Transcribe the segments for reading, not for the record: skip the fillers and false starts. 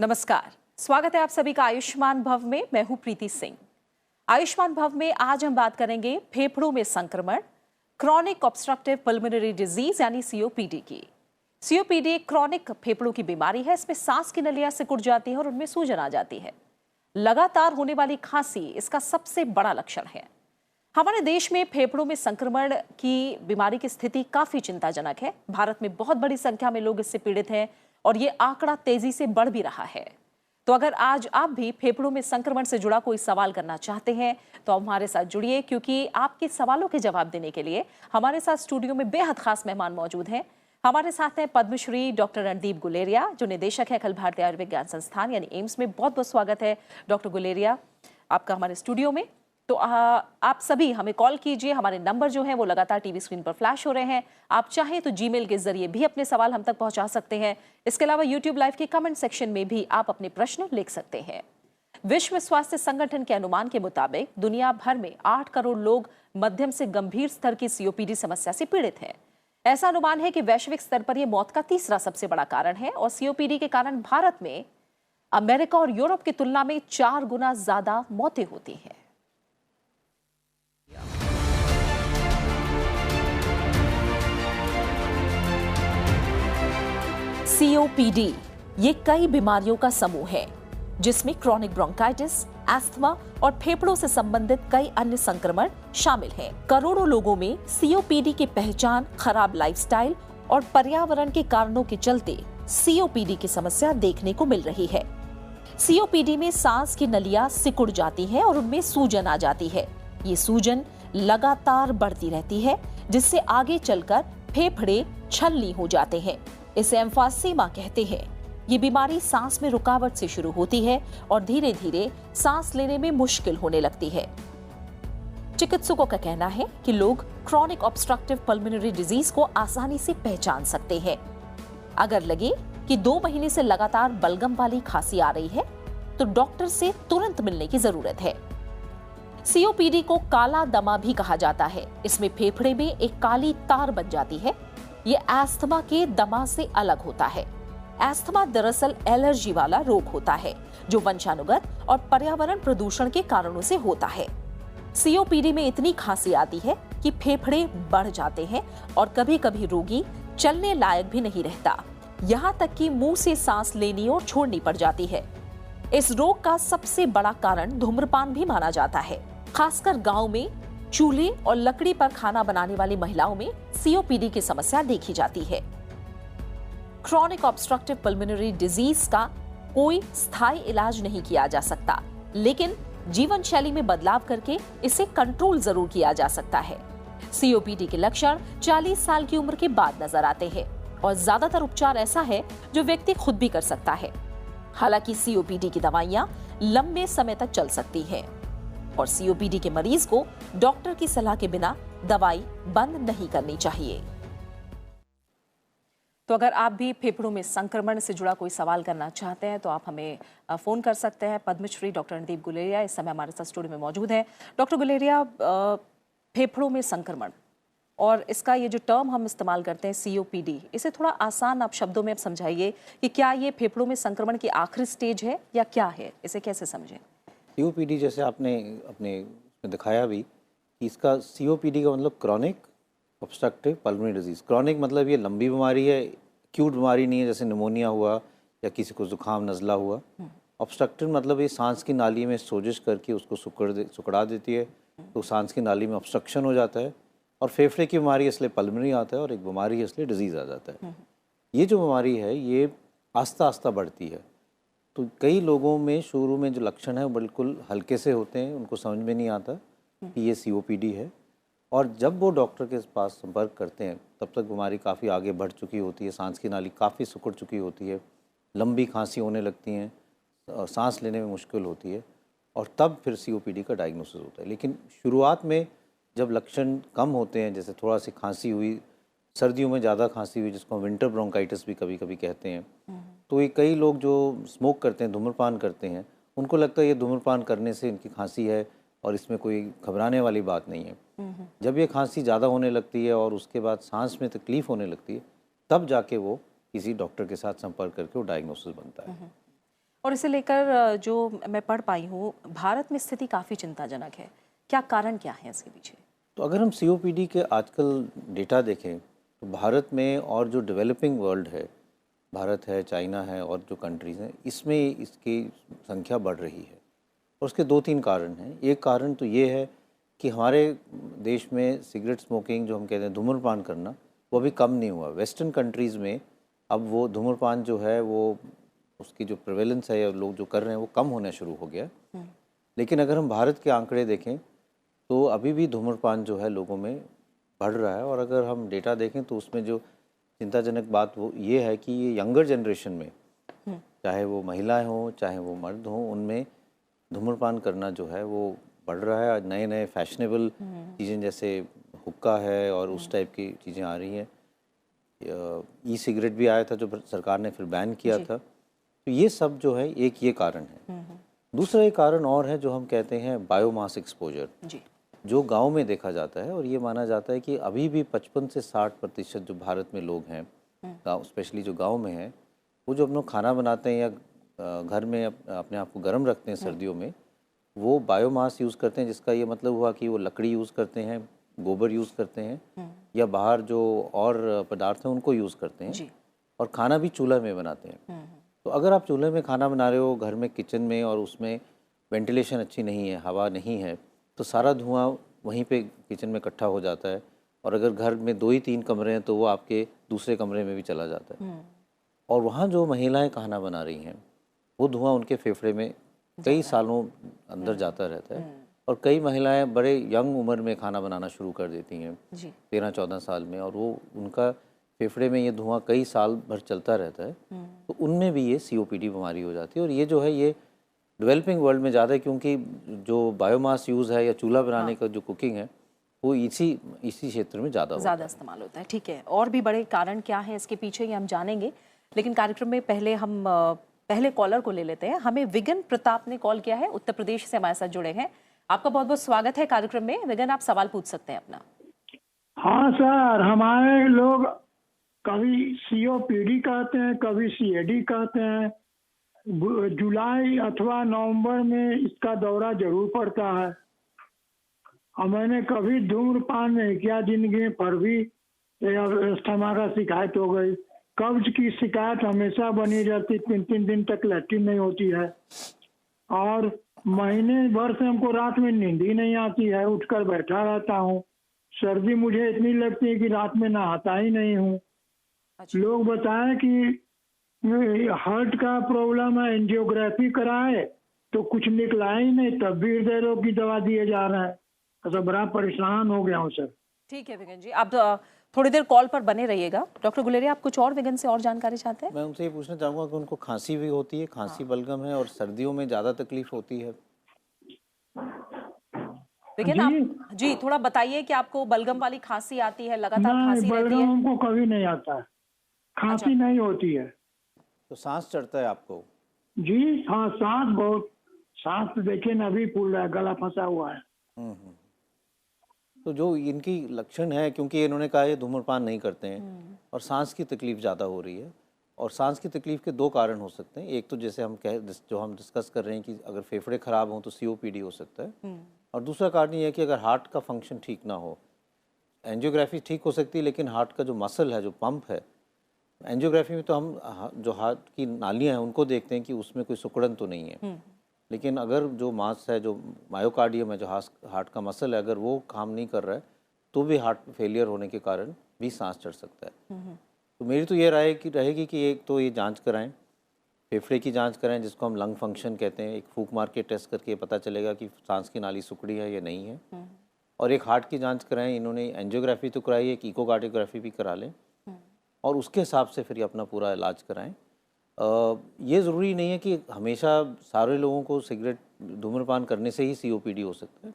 नमस्कार, स्वागत है आप सभी का आयुष्मान भव में। मैं हूं प्रीति सिंह। आयुष्मान भव में आज हम बात करेंगे फेफड़ों में संक्रमण, क्रॉनिक ऑब्स्ट्रक्टिव पल्मोनरी डिजीज यानी सीओपीडी की। सीओपीडी एक क्रॉनिक फेफड़ों की बीमारी है। इसमें सांस की नलियां सिकुड़ जाती है और उनमें सूजन आ जाती है। लगातार होने वाली खांसी इसका सबसे बड़ा लक्षण है। हमारे देश में फेफड़ों में संक्रमण की बीमारी की स्थिति काफी चिंताजनक है। भारत में बहुत बड़ी संख्या में लोग इससे पीड़ित हैं और ये आंकड़ा तेजी से बढ़ भी रहा है। तो अगर आज आप भी फेफड़ों में संक्रमण से जुड़ा कोई सवाल करना चाहते हैं तो हमारे साथ जुड़िए, क्योंकि आपके सवालों के जवाब देने के लिए हमारे साथ स्टूडियो में बेहद खास मेहमान मौजूद हैं। हमारे साथ हैं पद्मश्री डॉक्टर रणदीप गुलेरिया, जो निदेशक है अखिल भारतीय आयुर्विज्ञान संस्थान यानी एम्स में। बहुत बहुत स्वागत है डॉक्टर गुलेरिया आपका हमारे स्टूडियो में। तो आप सभी हमें कॉल कीजिए। हमारे नंबर जो हैं वो लगातार टीवी स्क्रीन पर फ्लैश हो रहे हैं। आप चाहें तो जीमेल के जरिए भी अपने सवाल हम तक पहुंचा सकते हैं। इसके अलावा यूट्यूब लाइव के कमेंट सेक्शन में भी आप अपने प्रश्न लिख सकते हैं। विश्व स्वास्थ्य संगठन के अनुमान के मुताबिक दुनिया भर में 8 करोड़ लोग मध्यम से गंभीर स्तर की सीओपीडी समस्या से पीड़ित हैं। ऐसा अनुमान है कि वैश्विक स्तर पर यह मौत का तीसरा सबसे बड़ा कारण है और सीओपीडी के कारण भारत में अमेरिका और यूरोप की तुलना में 4 गुना ज्यादा मौतें होती हैं। सीओपीडी ये कई बीमारियों का समूह है जिसमें क्रॉनिक ब्रोंकाइटिस, एस्थमा और फेफड़ों से संबंधित कई अन्य संक्रमण शामिल हैं। करोड़ों लोगों में सीओपीडी की पहचान खराब लाइफस्टाइल और पर्यावरण के कारणों के चलते सीओपीडी की समस्या देखने को मिल रही है। सीओपीडी में सांस की नलियां सिकुड़ जाती हैं और उनमें सूजन आ जाती है। ये सूजन लगातार बढ़ती रहती है जिससे आगे चलकर फेफड़े छलनी हो जाते हैं। इसे एम्फासीमा कहते हैं। ये बीमारी सांस में रुकावट से शुरू होती है और धीरे धीरे सांस लेने में मुश्किल होने लगती है। चिकित्सकों का कहना है कि लोग क्रॉनिक ऑब्स्ट्रक्टिव पल्मोनरी डिजीज को आसानी से पहचान सकते हैं। अगर लगे कि 2 महीने से लगातार बलगम वाली खांसी आ रही है तो डॉक्टर से तुरंत मिलने की जरूरत है। सीओपीडी को काला दमा भी कहा जाता है। इसमें फेफड़े में एक काली तार बन जाती है। ये एस्थमा के दमा से अलग होता है। एस्थमा दरअसल एलर्जी वाला रोग होता है जो वंशानुगत और पर्यावरण प्रदूषण के कारणों से होता है। सीओपीडी में इतनी खांसी आती है कि फेफड़े बढ़ जाते हैं और कभी कभी रोगी चलने लायक भी नहीं रहता। यहाँ तक कि मुंह से सांस लेनी और छोड़नी पड़ जाती है। इस रोग का सबसे बड़ा कारण धूम्रपान भी माना जाता है। खासकर गांव में चूल्हे और लकड़ी पर खाना बनाने वाली महिलाओं में सीओपीडी की समस्या देखी जाती है। क्रॉनिक ऑब्स्ट्रक्टिव पल्मोनरी डिजीज का कोई स्थायी इलाज नहीं किया जा सकता, लेकिन जीवन शैली में बदलाव करके इसे कंट्रोल जरूर किया जा सकता है। सीओपीडी के लक्षण 40 साल की उम्र के बाद नजर आते हैं और ज्यादातर उपचार ऐसा है जो व्यक्ति खुद भी कर सकता है। हालांकि सीओपीडी की दवाइयां लंबे समय तक चल सकती हैं और सीओपीडी के मरीज को डॉक्टर की सलाह के बिना दवाई बंद नहीं करनी चाहिए। तो अगर आप भी फेफड़ों में संक्रमण से जुड़ा कोई सवाल करना चाहते हैं तो आप हमें फोन कर सकते हैं। पद्मश्री डॉक्टर रणदीप गुलेरिया इस समय हमारे साथ स्टूडियो में मौजूद हैं। डॉक्टर गुलेरिया, फेफड़ों में संक्रमण और इसका ये जो टर्म हम इस्तेमाल करते हैं सीओपीडी, इसे थोड़ा आसान आप शब्दों में आप समझाइए कि क्या ये फेफड़ों में संक्रमण की आखिरी स्टेज है या क्या है, इसे कैसे समझें? सीओपीडी जैसे आपने अपने उसमें दिखाया भी कि इसका सीओपीडी का मतलब chronic obstructive pulmonary disease. Chronic मतलब ये लंबी बीमारी है, एक्यूट बीमारी नहीं है जैसे निमोनिया हुआ या किसी को जुकाम नज़ला हुआ। ऑब्स्ट्रक्टिव मतलब ये सांस की नाली में सोजिश करके उसको सुकड़ा देती है, तो सांस की नाली में ऑब्स्ट्रक्शन हो जाता है और फेफड़े की बीमारी इसलिए पल्मोनरी आता है और एक बीमारी है इसलिए डिजीज़ आ जाता है। ये जो बीमारी है ये आस्ता आस्ता बढ़ती है। तो कई लोगों में शुरू में जो लक्षण है वो बिल्कुल हल्के से होते हैं, उनको समझ में नहीं आता कि ये सीओपीडी है, और जब वो डॉक्टर के पास संपर्क करते हैं तब तक बीमारी काफ़ी आगे बढ़ चुकी होती है, सांस की नाली काफ़ी सिकुड़ चुकी होती है, लंबी खांसी होने लगती हैं, सांस लेने में मुश्किल होती है और तब फिर सीओपीडी का डायग्नोसिस होता है। लेकिन शुरुआत में जब लक्षण कम होते हैं, जैसे थोड़ा सी खांसी हुई, सर्दियों में ज़्यादा खांसी हुई जिसको विंटर ब्रोंकाइटिस भी कभी कभी कहते हैं, तो ये कई लोग जो स्मोक करते हैं, धूम्रपान करते हैं, उनको लगता है ये धूम्रपान करने से इनकी खांसी है और इसमें कोई घबराने वाली बात नहीं है। जब ये खांसी ज़्यादा होने लगती है और उसके बाद सांस में तकलीफ़ होने लगती है, तब जाके वो किसी डॉक्टर के साथ संपर्क करके वो डायग्नोसिस बनता है। और इसे लेकर जो मैं पढ़ पाई हूँ, भारत में स्थिति काफ़ी चिंताजनक है। क्या कारण क्या है इसके पीछे? तो अगर हम सीओपीडी के आजकल डेटा देखें तो भारत में और जो डेवलपिंग वर्ल्ड है, भारत है, चाइना है और जो कंट्रीज़ हैं, इसमें इसकी संख्या बढ़ रही है। और उसके 2-3 कारण हैं। एक कारण तो ये है कि हमारे देश में सिगरेट स्मोकिंग, जो हम कहते हैं धूम्रपान करना, वो अभी कम नहीं हुआ। वेस्टर्न कंट्रीज़ में अब वो धूम्रपान जो है वो उसकी जो प्रेवेलेंस है या लोग जो कर रहे हैं वो कम होना शुरू हो गया। लेकिन अगर हम भारत के आंकड़े देखें तो अभी भी धूम्रपान जो है लोगों में बढ़ रहा है। और अगर हम डेटा देखें तो उसमें जो चिंताजनक बात वो ये है कि ये यंगर जनरेशन में, चाहे वो महिलाएं हों चाहे वो मर्द हों, उनमें धूम्रपान करना जो है वो बढ़ रहा है। नए नए फैशनेबल चीज़ें जैसे हुक्का है और उस टाइप की चीज़ें आ रही हैं। ई सिगरेट भी आया था जो सरकार ने फिर बैन किया था। तो ये सब जो है एक ये कारण है। दूसरा एक कारण और है जो हम कहते हैं बायोमास एक्सपोजर, जो गांव में देखा जाता है। और ये माना जाता है कि अभी भी 55 से 60% जो भारत में लोग हैं, गाँव स्पेशली जो गांव में हैं, वो जो अपना खाना बनाते हैं या घर में अपने आप को गर्म रखते हैं सर्दियों में, वो बायोमास यूज़ करते हैं। जिसका ये मतलब हुआ कि वो लकड़ी यूज़ करते हैं, गोबर यूज़ करते हैं या बाहर जो और पदार्थ हैं उनको यूज़ करते हैं। और खाना भी चूल्हा में बनाते हैं। तो अगर आप चूल्हे में खाना बना रहे हो घर में किचन में और उसमें वेंटिलेशन अच्छी नहीं है, हवा नहीं है, तो सारा धुआं वहीं पे किचन में इकट्ठा हो जाता है। और अगर घर में 2 ही 3 कमरे हैं तो वो आपके दूसरे कमरे में भी चला जाता है। और वहाँ जो महिलाएं खाना बना रही हैं वो धुआं उनके फेफड़े में कई सालों अंदर जाता रहता है। और कई महिलाएं बड़े यंग उम्र में खाना बनाना शुरू कर देती हैं, 13-14 साल में, और वो उनका फेफड़े में ये धुआं कई साल भर चलता रहता है। तो उनमें भी ये सीओपीडी बीमारी हो जाती है। और ये जो है ये डेवलपिंग वर्ल्ड में ज़्यादा है, क्योंकि जो बायोमास यूज़ है या चूल्हा बनाने का जो कुकिंग है वो इसी क्षेत्र में ज़्यादा इस्तेमाल होता है। ठीक है, और भी बड़े कारण क्या है इसके पीछे ये हम जानेंगे, लेकिन कार्यक्रम में पहले हम पहले कॉलर को ले लेते हैं। हमें विगन प्रताप ने कॉल किया है, उत्तर प्रदेश से हमारे साथ जुड़े हैं। आपका बहुत बहुत स्वागत है कार्यक्रम में। विगन, आप सवाल पूछ सकते हैं अपना। हाँ सर, हमारे लोग कभी सीओपीडी कहते हैं, कभी सीएडी कहते हैं। जुलाई अथवा नवंबर में इसका दौरा जरूर पड़ता है। और मैंने कभी धूम्रपान नहीं किया जिंदगी में, पर भी अस्थमा का शिकायत हो गई। कब्ज की शिकायत हमेशा बनी रहती, 3-3 दिन तक लैट्रिन नहीं होती है। और महीने भर से हमको रात में नींद ही नहीं आती है, उठकर बैठा रहता हूँ। सर्दी मुझे इतनी लगती है कि रात में नहाता ही नहीं हूँ। लोग बताएं कि हार्ट का प्रॉब्लम है, एंजियोग्राफी कराए तो कुछ निकला ही नहीं, तब भी हृदय रोग की दवा दिए जा रहा है। तो बड़ा परेशान हो गया हूँ सर। ठीक है विगन जी, आप थोड़ी देर कॉल पर बने रहिएगा। डॉक्टर गुलेरिया, आप कुछ और विगन से और जानकारी चाहते हैं? मैं उनसे ये पूछना चाहूँगा कि उनको खांसी भी होती है, खांसी बलगम है, और सर्दियों में ज़्यादा तकलीफ होती है। विगन आप जी थोड़ा बताइए कि आपको बलगम वाली खांसी आती है, लगातार खांसी रहती है? बलगम हमको कभी नहीं आता है, खांसी नहीं होती है। तो सांस चढ़ता है आपको? जी हाँ, सांस बहुत, सांस तो देखिए ना अभी फूल रहा है, गला फंसा हुआ है। तो जो इनकी लक्षण है, क्योंकि इन्होंने कहा ये धूम्रपान नहीं करते हैं और सांस की तकलीफ ज़्यादा हो रही है। और सांस की तकलीफ के 2 कारण हो सकते हैं। एक तो जैसे हम जो हम डिस्कस कर रहे हैं कि अगर फेफड़े खराब हों तो सीओपीडी हो सकता है। और दूसरा कारण ये है कि अगर हार्ट का फंक्शन ठीक ना हो, एंजियोग्राफी ठीक हो सकती है लेकिन हार्ट का जो मसल है, जो पंप है, एंजियोग्राफी में तो हम जो हार्ट की नालियाँ हैं उनको देखते हैं कि उसमें कोई सिकुड़न तो नहीं है। लेकिन अगर जो मास है, जो मायोकार्डियम है, जो हार्ट का मसल है, अगर वो काम नहीं कर रहा है तो भी हार्ट फेलियर होने के कारण भी सांस चढ़ सकता है। तो मेरी तो ये राय रहेगी कि एक तो ये जांच कराएं, फेफड़े की जांच कराएं जिसको हम लंग फंक्शन कहते हैं। एक फूंक मार के टेस्ट करके पता चलेगा कि सांस की नाली सिकुड़ी है या नहीं है। और एक हार्ट की जांच कराएं। इन्होंने एंजियोग्राफी तो कराई है, एक इकोकार्डियोग्राफी भी करा लें और उसके हिसाब से फिर अपना पूरा इलाज कराएं। ये ज़रूरी नहीं है कि हमेशा सारे लोगों को सिगरेट धूम्रपान करने से ही सीओपीडी हो सकता है।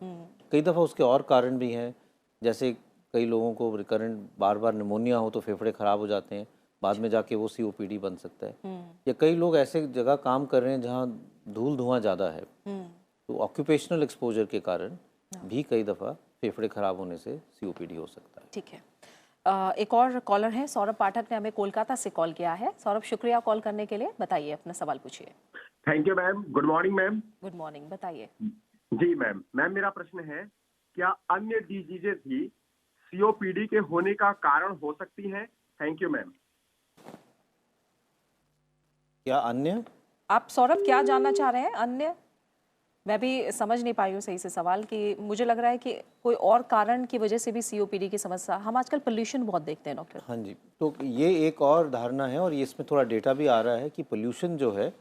कई दफ़ा उसके और कारण भी हैं, जैसे कई लोगों को रिकरेंट बार बार निमोनिया हो तो फेफड़े ख़राब हो जाते हैं, बाद में जाके वो सीओपीडी बन सकता है। या कई लोग ऐसे जगह काम कर रहे हैं जहाँ धूल धुआं ज़्यादा है, तो ऑक्यूपेशनल एक्सपोजर के कारण भी कई दफ़ा फेफड़े ख़राब होने से सीओपीडी हो सकता है। ठीक है, एक और कॉलर है सौरभ पाठक ने हमें कोलकाता से कॉल किया है। सौरभ, शुक्रिया कॉल करने के लिए। बताइए, अपना सवाल पूछिए। Thank you ma'am. Good morning ma'am. Good morning, बताइए। जी मैम, मेरा प्रश्न है, क्या अन्य डिजीजेस भी सीओपीडी के होने का कारण हो सकती हैं? Thank you ma'am. क्या अन्य? आप सौरभ क्या जानना चाह रहे हैं? अन्य, मैं भी समझ नहीं पाई हूँ सही से सवाल, कि मुझे लग रहा है कि कोई और कारण की वजह से भी सीओपीडी की समस्या। हम आजकल पोल्यूशन बहुत देखते हैं डॉक्टर। हाँ जी, तो ये एक और धारणा है और ये इसमें थोड़ा डेटा भी आ रहा है कि पोल्यूशन जो है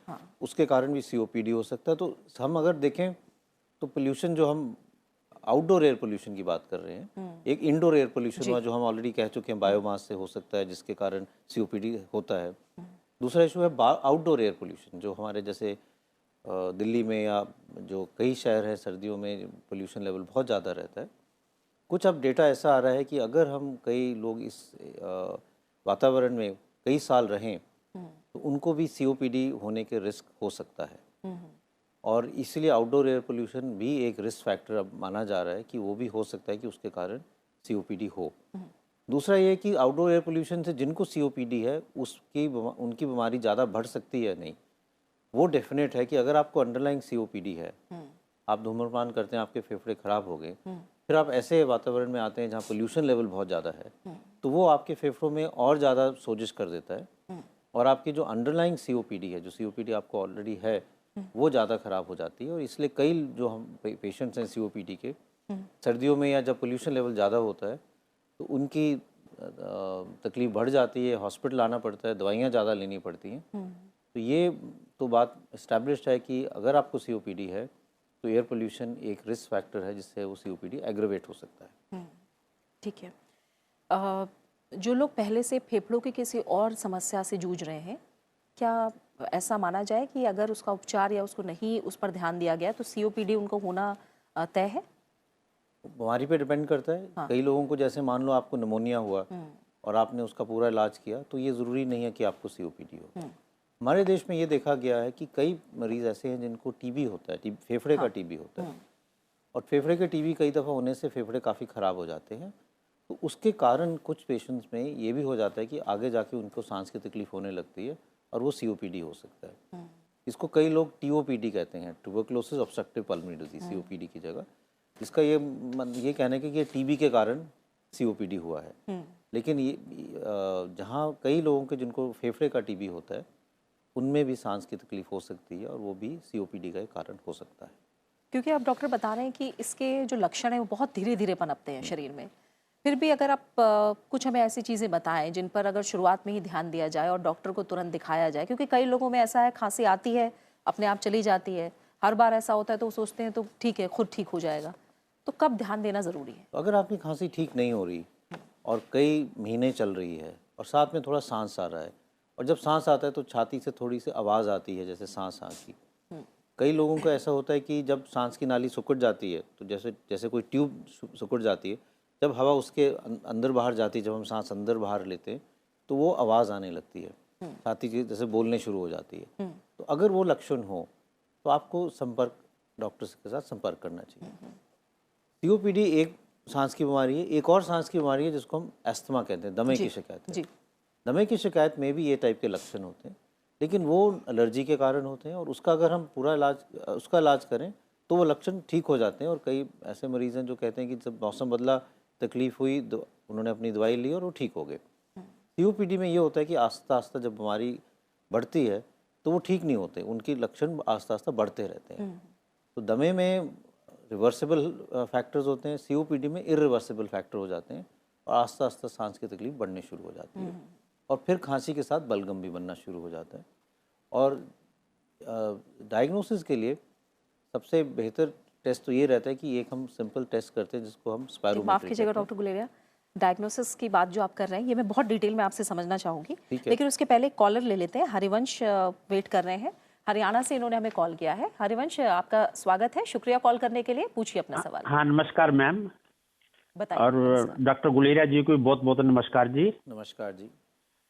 उसके कारण भी सीओपीडी हो सकता है। तो हम अगर देखें तो पोल्यूशन जो हम आउटडोर एयर पोल्यूशन की बात कर रहे हैं, एक इंडोर एयर पोल्यूशन हुआ जो हम ऑलरेडी कह चुके हैं बायोमास से हो सकता है जिसके कारण सीओपीडी होता है। दूसरा इशू है आउटडोर एयर पोल्यूशन, जो हमारे जैसे दिल्ली में या जो कई शहर हैं सर्दियों में पोल्यूशन लेवल बहुत ज़्यादा रहता है। कुछ अब डेटा ऐसा आ रहा है कि अगर हम कई लोग इस वातावरण में कई साल रहें तो उनको भी सीओपीडी होने के रिस्क हो सकता है, और इसलिए आउटडोर एयर पोल्यूशन भी एक रिस्क फैक्टर अब माना जा रहा है कि वो भी हो सकता है कि उसके कारण सीओपीडी हो। दूसरा ये कि आउटडोर एयर पोल्यूशन से जिनको सीओपीडी है उनकी बीमारी ज़्यादा बढ़ सकती है नहीं, वो डेफिनेट है कि अगर आपको अंडरलाइंग सीओपीडी है, आप धूम्रपान करते हैं, आपके फेफड़े खराब हो गए, फिर आप ऐसे वातावरण में आते हैं जहाँ पोल्यूशन लेवल बहुत ज़्यादा है, तो वो आपके फेफड़ों में और ज़्यादा सोजिश कर देता है और आपकी जो अंडरलाइंग सीओपीडी है, जो सीओपीडी आपको ऑलरेडी है, वो ज़्यादा ख़राब हो जाती है। और इसलिए कई जो हम पेशेंट्स हैं सीओपीडी के, सर्दियों में या जब पोल्यूशन लेवल ज़्यादा होता है तो उनकी तकलीफ बढ़ जाती है, हॉस्पिटल आना पड़ता है, दवाइयाँ ज़्यादा लेनी पड़ती हैं। तो ये तो बात इस्टेब्लिश्ड है कि अगर आपको सीओपीडी है तो एयर पोल्यूशन एक रिस्क फैक्टर है जिससे वो सीओपीडी एग्रेवेट हो सकता है। ठीक है। जो लोग पहले से फेफड़ों की किसी और समस्या से जूझ रहे हैं, क्या ऐसा माना जाए कि अगर उसका उपचार या उसको नहीं उस पर ध्यान दिया गया तो सीओपीडी उनको होना तय है? बीमारी पे डिपेंड करता है। कई लोगों को, जैसे मान लो आपको निमोनिया हुआ और आपने उसका पूरा इलाज किया, तो ये ज़रूरी नहीं है कि आपको सीओपीडी हो। हमारे देश में ये देखा गया है कि कई मरीज़ ऐसे हैं जिनको टीबी होता है, फेफड़े का टीबी होता है, और फेफड़े के टीबी कई दफ़ा होने से फेफड़े काफ़ी ख़राब हो जाते हैं। तो उसके कारण कुछ पेशेंट्स में ये भी हो जाता है कि आगे जाके उनको सांस की तकलीफ होने लगती है और वो सीओपीडी हो सकता है। इसको कई लोग टीओपीडी कहते हैं, tuberculosis obstructive pulmonary disease, COPD की जगह। इसका ये कहना है कि ये टीबी के कारण सीओपीडी हुआ है। लेकिन ये जहाँ कई लोगों के जिनको फेफड़े का टीबी होता है उनमें भी सांस की तकलीफ हो सकती है और वो भी सीओपीडी का एक कारण हो सकता है। क्योंकि आप डॉक्टर बता रहे हैं कि इसके जो लक्षण हैं वो बहुत धीरे धीरे पनपते हैं शरीर में, फिर भी अगर आप कुछ हमें ऐसी चीज़ें बताएं जिन पर अगर शुरुआत में ही ध्यान दिया जाए और डॉक्टर को तुरंत दिखाया जाए, क्योंकि कई लोगों में ऐसा है, खांसी आती है अपने आप चली जाती है, हर बार ऐसा होता है तो वो सोचते हैं तो ठीक है, खुद ठीक हो जाएगा, तो कब ध्यान देना ज़रूरी है? अगर आपकी खांसी ठीक नहीं हो रही और कई महीने चल रही है और साथ में थोड़ा सांस आ रहा है, और जब सांस आता है तो छाती से थोड़ी सी आवाज़ आती है जैसे सांस की, कई लोगों को ऐसा होता है कि जब सांस की नाली सिकुड़ जाती है, तो जैसे कोई ट्यूब सिकुड़ जाती है, जब हवा उसके अंदर बाहर जाती है, जब हम सांस अंदर बाहर लेते हैं तो वो आवाज़ आने लगती है, छाती की जैसे बोलने शुरू हो जाती है। तो अगर वो लक्षण हो तो आपको डॉक्टर के साथ संपर्क करना चाहिए। सीओपीडी एक सांस की बीमारी है, एक और सांस की बीमारी है जिसको हम अस्थमा कहते हैं, दमे की शिकायत है। दमे की शिकायत में भी ये टाइप के लक्षण होते हैं, लेकिन वो एलर्जी के कारण होते हैं और उसका अगर हम पूरा इलाज करें तो वो लक्षण ठीक हो जाते हैं। और कई ऐसे मरीज़ हैं जो कहते हैं कि जब मौसम बदला, तकलीफ़ हुई, उन्होंने अपनी दवाई ली और वो ठीक हो गए। सीओपीडी में ये होता है कि आस्ता आस्ता जब बीमारी बढ़ती है तो वो ठीक नहीं होते, उनके लक्षण आस्ता आस्ता बढ़ते रहते हैं। तो दमे में रिवर्सिबल फैक्टर्स होते हैं, सीओपीडी में इरिवर्सिबल फैक्टर हो जाते हैं और आस्ता आस्ता सांस की तकलीफ बढ़ने शुरू हो जाती है और फिर खांसी के साथ बलगम भी बनना शुरू हो जाता है। और डायग्नोसिस के लिए सबसे बेहतर टेस्ट तो ये रहता है कि एक हम सिंपल टेस्ट करते हैं जिसको हम स्पायरोमेट्री। माफ़ कीजिएगा डॉक्टर गुलेरिया, डायग्नोसिस की बात जो आप कर रहे हैं ये मैं बहुत डिटेल में आपसे समझना चाहूँगी, लेकिन उसके पहले कॉलर ले लेते हैं। हरिवंश वेट कर रहे हैं, हरियाणा से इन्होंने हमें कॉल किया है। हरिवंश, आपका स्वागत है, शुक्रिया कॉल करने के लिए, पूछिए अपना सवाल। हाँ, नमस्कार मैम, बताइए। और डॉक्टर गुलेरिया जी को बहुत बहुत नमस्कार जी। नमस्कार जी।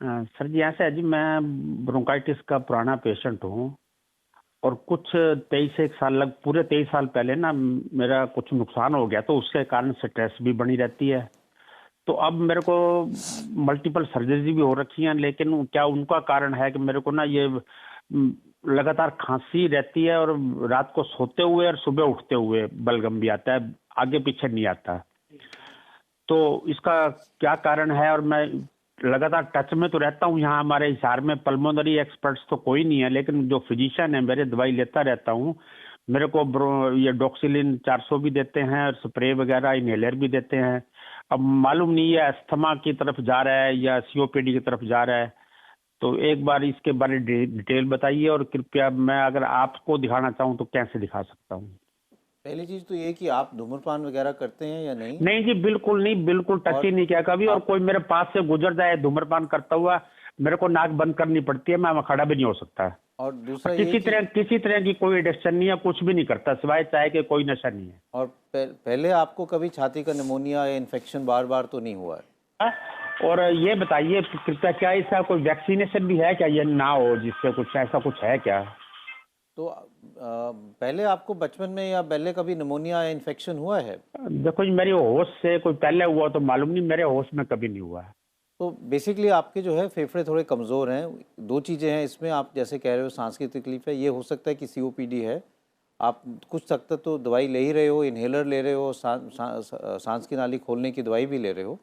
सर जी, ऐसा है जी, मैं ब्रोंकाइटिस का पुराना पेशेंट हूँ और कुछ 23 साल पहले ना मेरा कुछ नुकसान हो गया, तो उसके कारण स्ट्रेस भी बनी रहती है। तो अब मेरे को मल्टीपल सर्जरी भी हो रखी हैं, लेकिन क्या उनका कारण है कि मेरे को ना ये लगातार खांसी रहती है और रात को सोते हुए और सुबह उठते हुए बलगम भी आता है, आगे पीछे नहीं आता। तो इसका क्या कारण है? और मैं लगातार टच में तो रहता हूँ, यहाँ हमारे हिसार में पल्मोनरी एक्सपर्ट्स तो कोई नहीं है, लेकिन जो फिजिशियन है मेरे दवाई लेता रहता हूँ। मेरे को ये डॉक्सिलिन 400 भी देते हैं और स्प्रे वगैरह इनहेलर भी देते हैं। अब मालूम नहीं है अस्थमा की तरफ जा रहा है या सीओपीडी की तरफ जा रहा है, तो एक बार इसके बारे में डिटेल बताइए और कृपया मैं अगर आपको दिखाना चाहूँ तो कैसे दिखा सकता हूँ? पहली चीज तो ये कि आप धूम्रपान वगैरह करते हैं या नहीं? नहीं जी, बिल्कुल नहीं, बिल्कुल टच ही नहीं किया कभी। और कोई मेरे पास से गुजर जाए धूम्रपान करता हुआ, मेरे को नाक बंद करनी पड़ती है, मैं खड़ा भी नहीं हो सकता। और दूसरा किसी तरह की कोई एडिक्शन नहीं है, कुछ भी नहीं करता सिवाय चाय के, कोई नशा नहीं है। और पहले आपको कभी छाती का निमोनिया या इन्फेक्शन बार बार तो नहीं हुआ है? और ये बताइए कृपया, क्या इसका कोई वैक्सीनेशन भी है क्या, ये ना हो जिससे कुछ ऐसा कुछ है क्या? तो पहले आपको बचपन में या पहले कभी निमोनिया या इन्फेक्शन हुआ है? देखो जी, मेरी होश से कोई पहले हुआ तो मालूम नहीं, मेरे होश में कभी नहीं हुआ है। तो बेसिकली आपके जो है फेफड़े थोड़े कमज़ोर हैं। दो चीज़ें हैं इसमें, आप जैसे कह रहे हो सांस की तकलीफ है, ये हो सकता है कि सीओपीडी है। आप कुछ तक तो दवाई ले ही रहे हो, इन्हेलर ले रहे हो, सांस की नाली खोलने की दवाई भी ले रहे हो।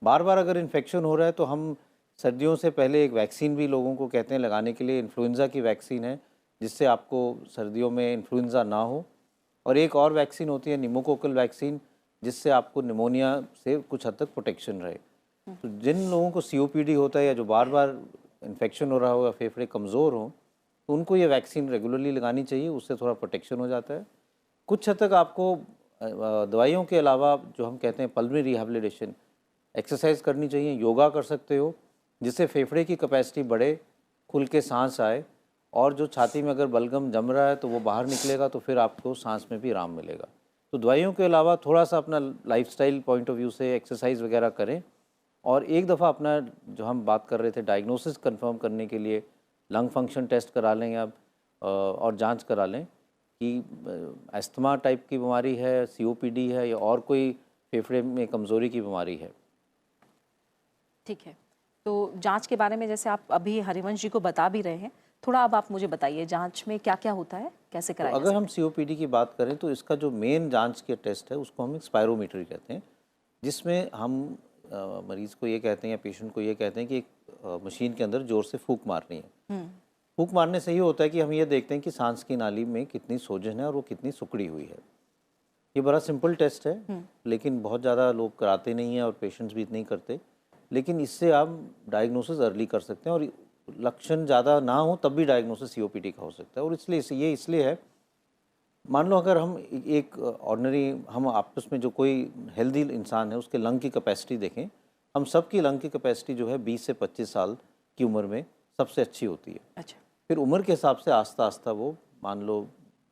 बार बार अगर इन्फेक्शन हो रहा है तो हम सर्दियों से पहले एक वैक्सीन भी लोगों को कहते हैं लगाने के लिए। इन्फ्लुएंज़ा की वैक्सीन है जिससे आपको सर्दियों में इन्फ्लुएंज़ा ना हो। और एक और वैक्सीन होती है निमोकोकल वैक्सीन, जिससे आपको निमोनिया से कुछ हद तक प्रोटेक्शन रहे। तो जिन लोगों को सीओपीडी होता है या जो बार बार इन्फेक्शन हो रहा हो या फेफड़े कमज़ोर हों, तो उनको ये वैक्सीन रेगुलरली लगानी चाहिए, उससे थोड़ा प्रोटेक्शन हो जाता है। कुछ हद तक आपको दवाइयों के अलावा जो हम कहते हैं पल्मोनरी रिहैबिलिटेशन, एक्सरसाइज करनी चाहिए, योगा कर सकते हो जिससे फेफड़े की कैपेसिटी बढ़े, खुल के सांस आए, और जो छाती में अगर बलगम जम रहा है तो वो बाहर निकलेगा, तो फिर आपको सांस में भी आराम मिलेगा। तो दवाइयों के अलावा थोड़ा सा अपना लाइफस्टाइल पॉइंट ऑफ व्यू से एक्सरसाइज वगैरह करें। और एक दफ़ा अपना जो हम बात कर रहे थे डायग्नोसिस कंफर्म करने के लिए लंग फंक्शन टेस्ट करा लें आप, और जांच करा लें कि अस्थमा टाइप की बीमारी है, सीओपीडी है या और कोई फेफड़े में कमज़ोरी की बीमारी है। ठीक है, तो जांच के बारे में जैसे आप अभी हरिवंश जी को बता भी रहे हैं, थोड़ा अब आप मुझे बताइए जांच में क्या क्या होता है, कैसे कराया? तो अगर हम सीओपीडी की बात करें तो इसका जो मेन जांच के टेस्ट है उसको हम स्पायरोमीट्री कहते हैं, जिसमें हम मरीज़ को ये कहते हैं या पेशेंट को ये कहते हैं कि एक मशीन के अंदर ज़ोर से फूंक मारनी है। फूंक मारने से ये होता है कि हम ये देखते हैं कि सांस की नाली में कितनी सोजन है और वो कितनी सिकुड़ी हुई है। ये बड़ा सिंपल टेस्ट है, लेकिन बहुत ज़्यादा लोग कराते नहीं हैं और पेशेंट्स भी इतने करते। लेकिन इससे आप डायग्नोसिस अर्ली कर सकते हैं और लक्षण ज़्यादा ना हो तब भी डायग्नोसिस सीओपीडी का हो सकता है। और इसलिए इसलिए है, मान लो अगर हम एक ऑर्डिनरी हम आपस में जो कोई हेल्दी इंसान है उसके लंग की कैपेसिटी देखें, हम सब की लंग की कैपेसिटी जो है 20 से 25 साल की उम्र में सबसे अच्छी होती है। अच्छा। फिर उम्र के हिसाब से आस्ता आस्ता वो मान लो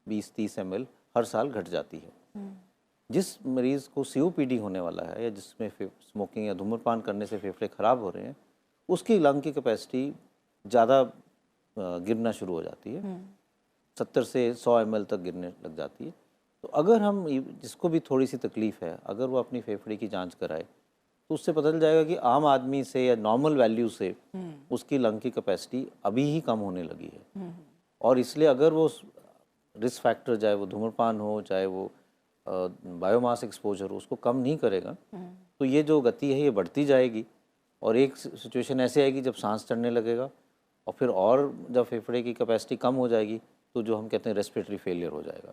20-30 ml हर साल घट जाती है। जिस मरीज़ को सीओपीडी होने वाला है या जिसमें स्मोकिंग या धूम्रपान करने से फेफड़े ख़राब हो रहे हैं, उसकी लंग की कैपेसिटी ज़्यादा गिरना शुरू हो जाती है, 70 से 100 ml तक गिरने लग जाती है। तो अगर हम जिसको भी थोड़ी सी तकलीफ़ है, अगर वो अपनी फेफड़े की जांच कराए तो उससे पता चल जाएगा कि आम आदमी से या नॉर्मल वैल्यू से उसकी लंग की कैपेसिटी अभी ही कम होने लगी है। और इसलिए अगर वो रिस्क फैक्टर, चाहे वो धूम्रपान हो चाहे वो बायोमास एक्सपोजर हो, उसको कम नहीं करेगा तो ये जो गति है ये बढ़ती जाएगी और एक सिचुएशन ऐसे आएगी जब सांस चढ़ने लगेगा और फिर और जब फेफड़े की कैपेसिटी कम हो जाएगी तो जो हम कहते हैं रेस्पिरेटरी फेलियर हो जाएगा।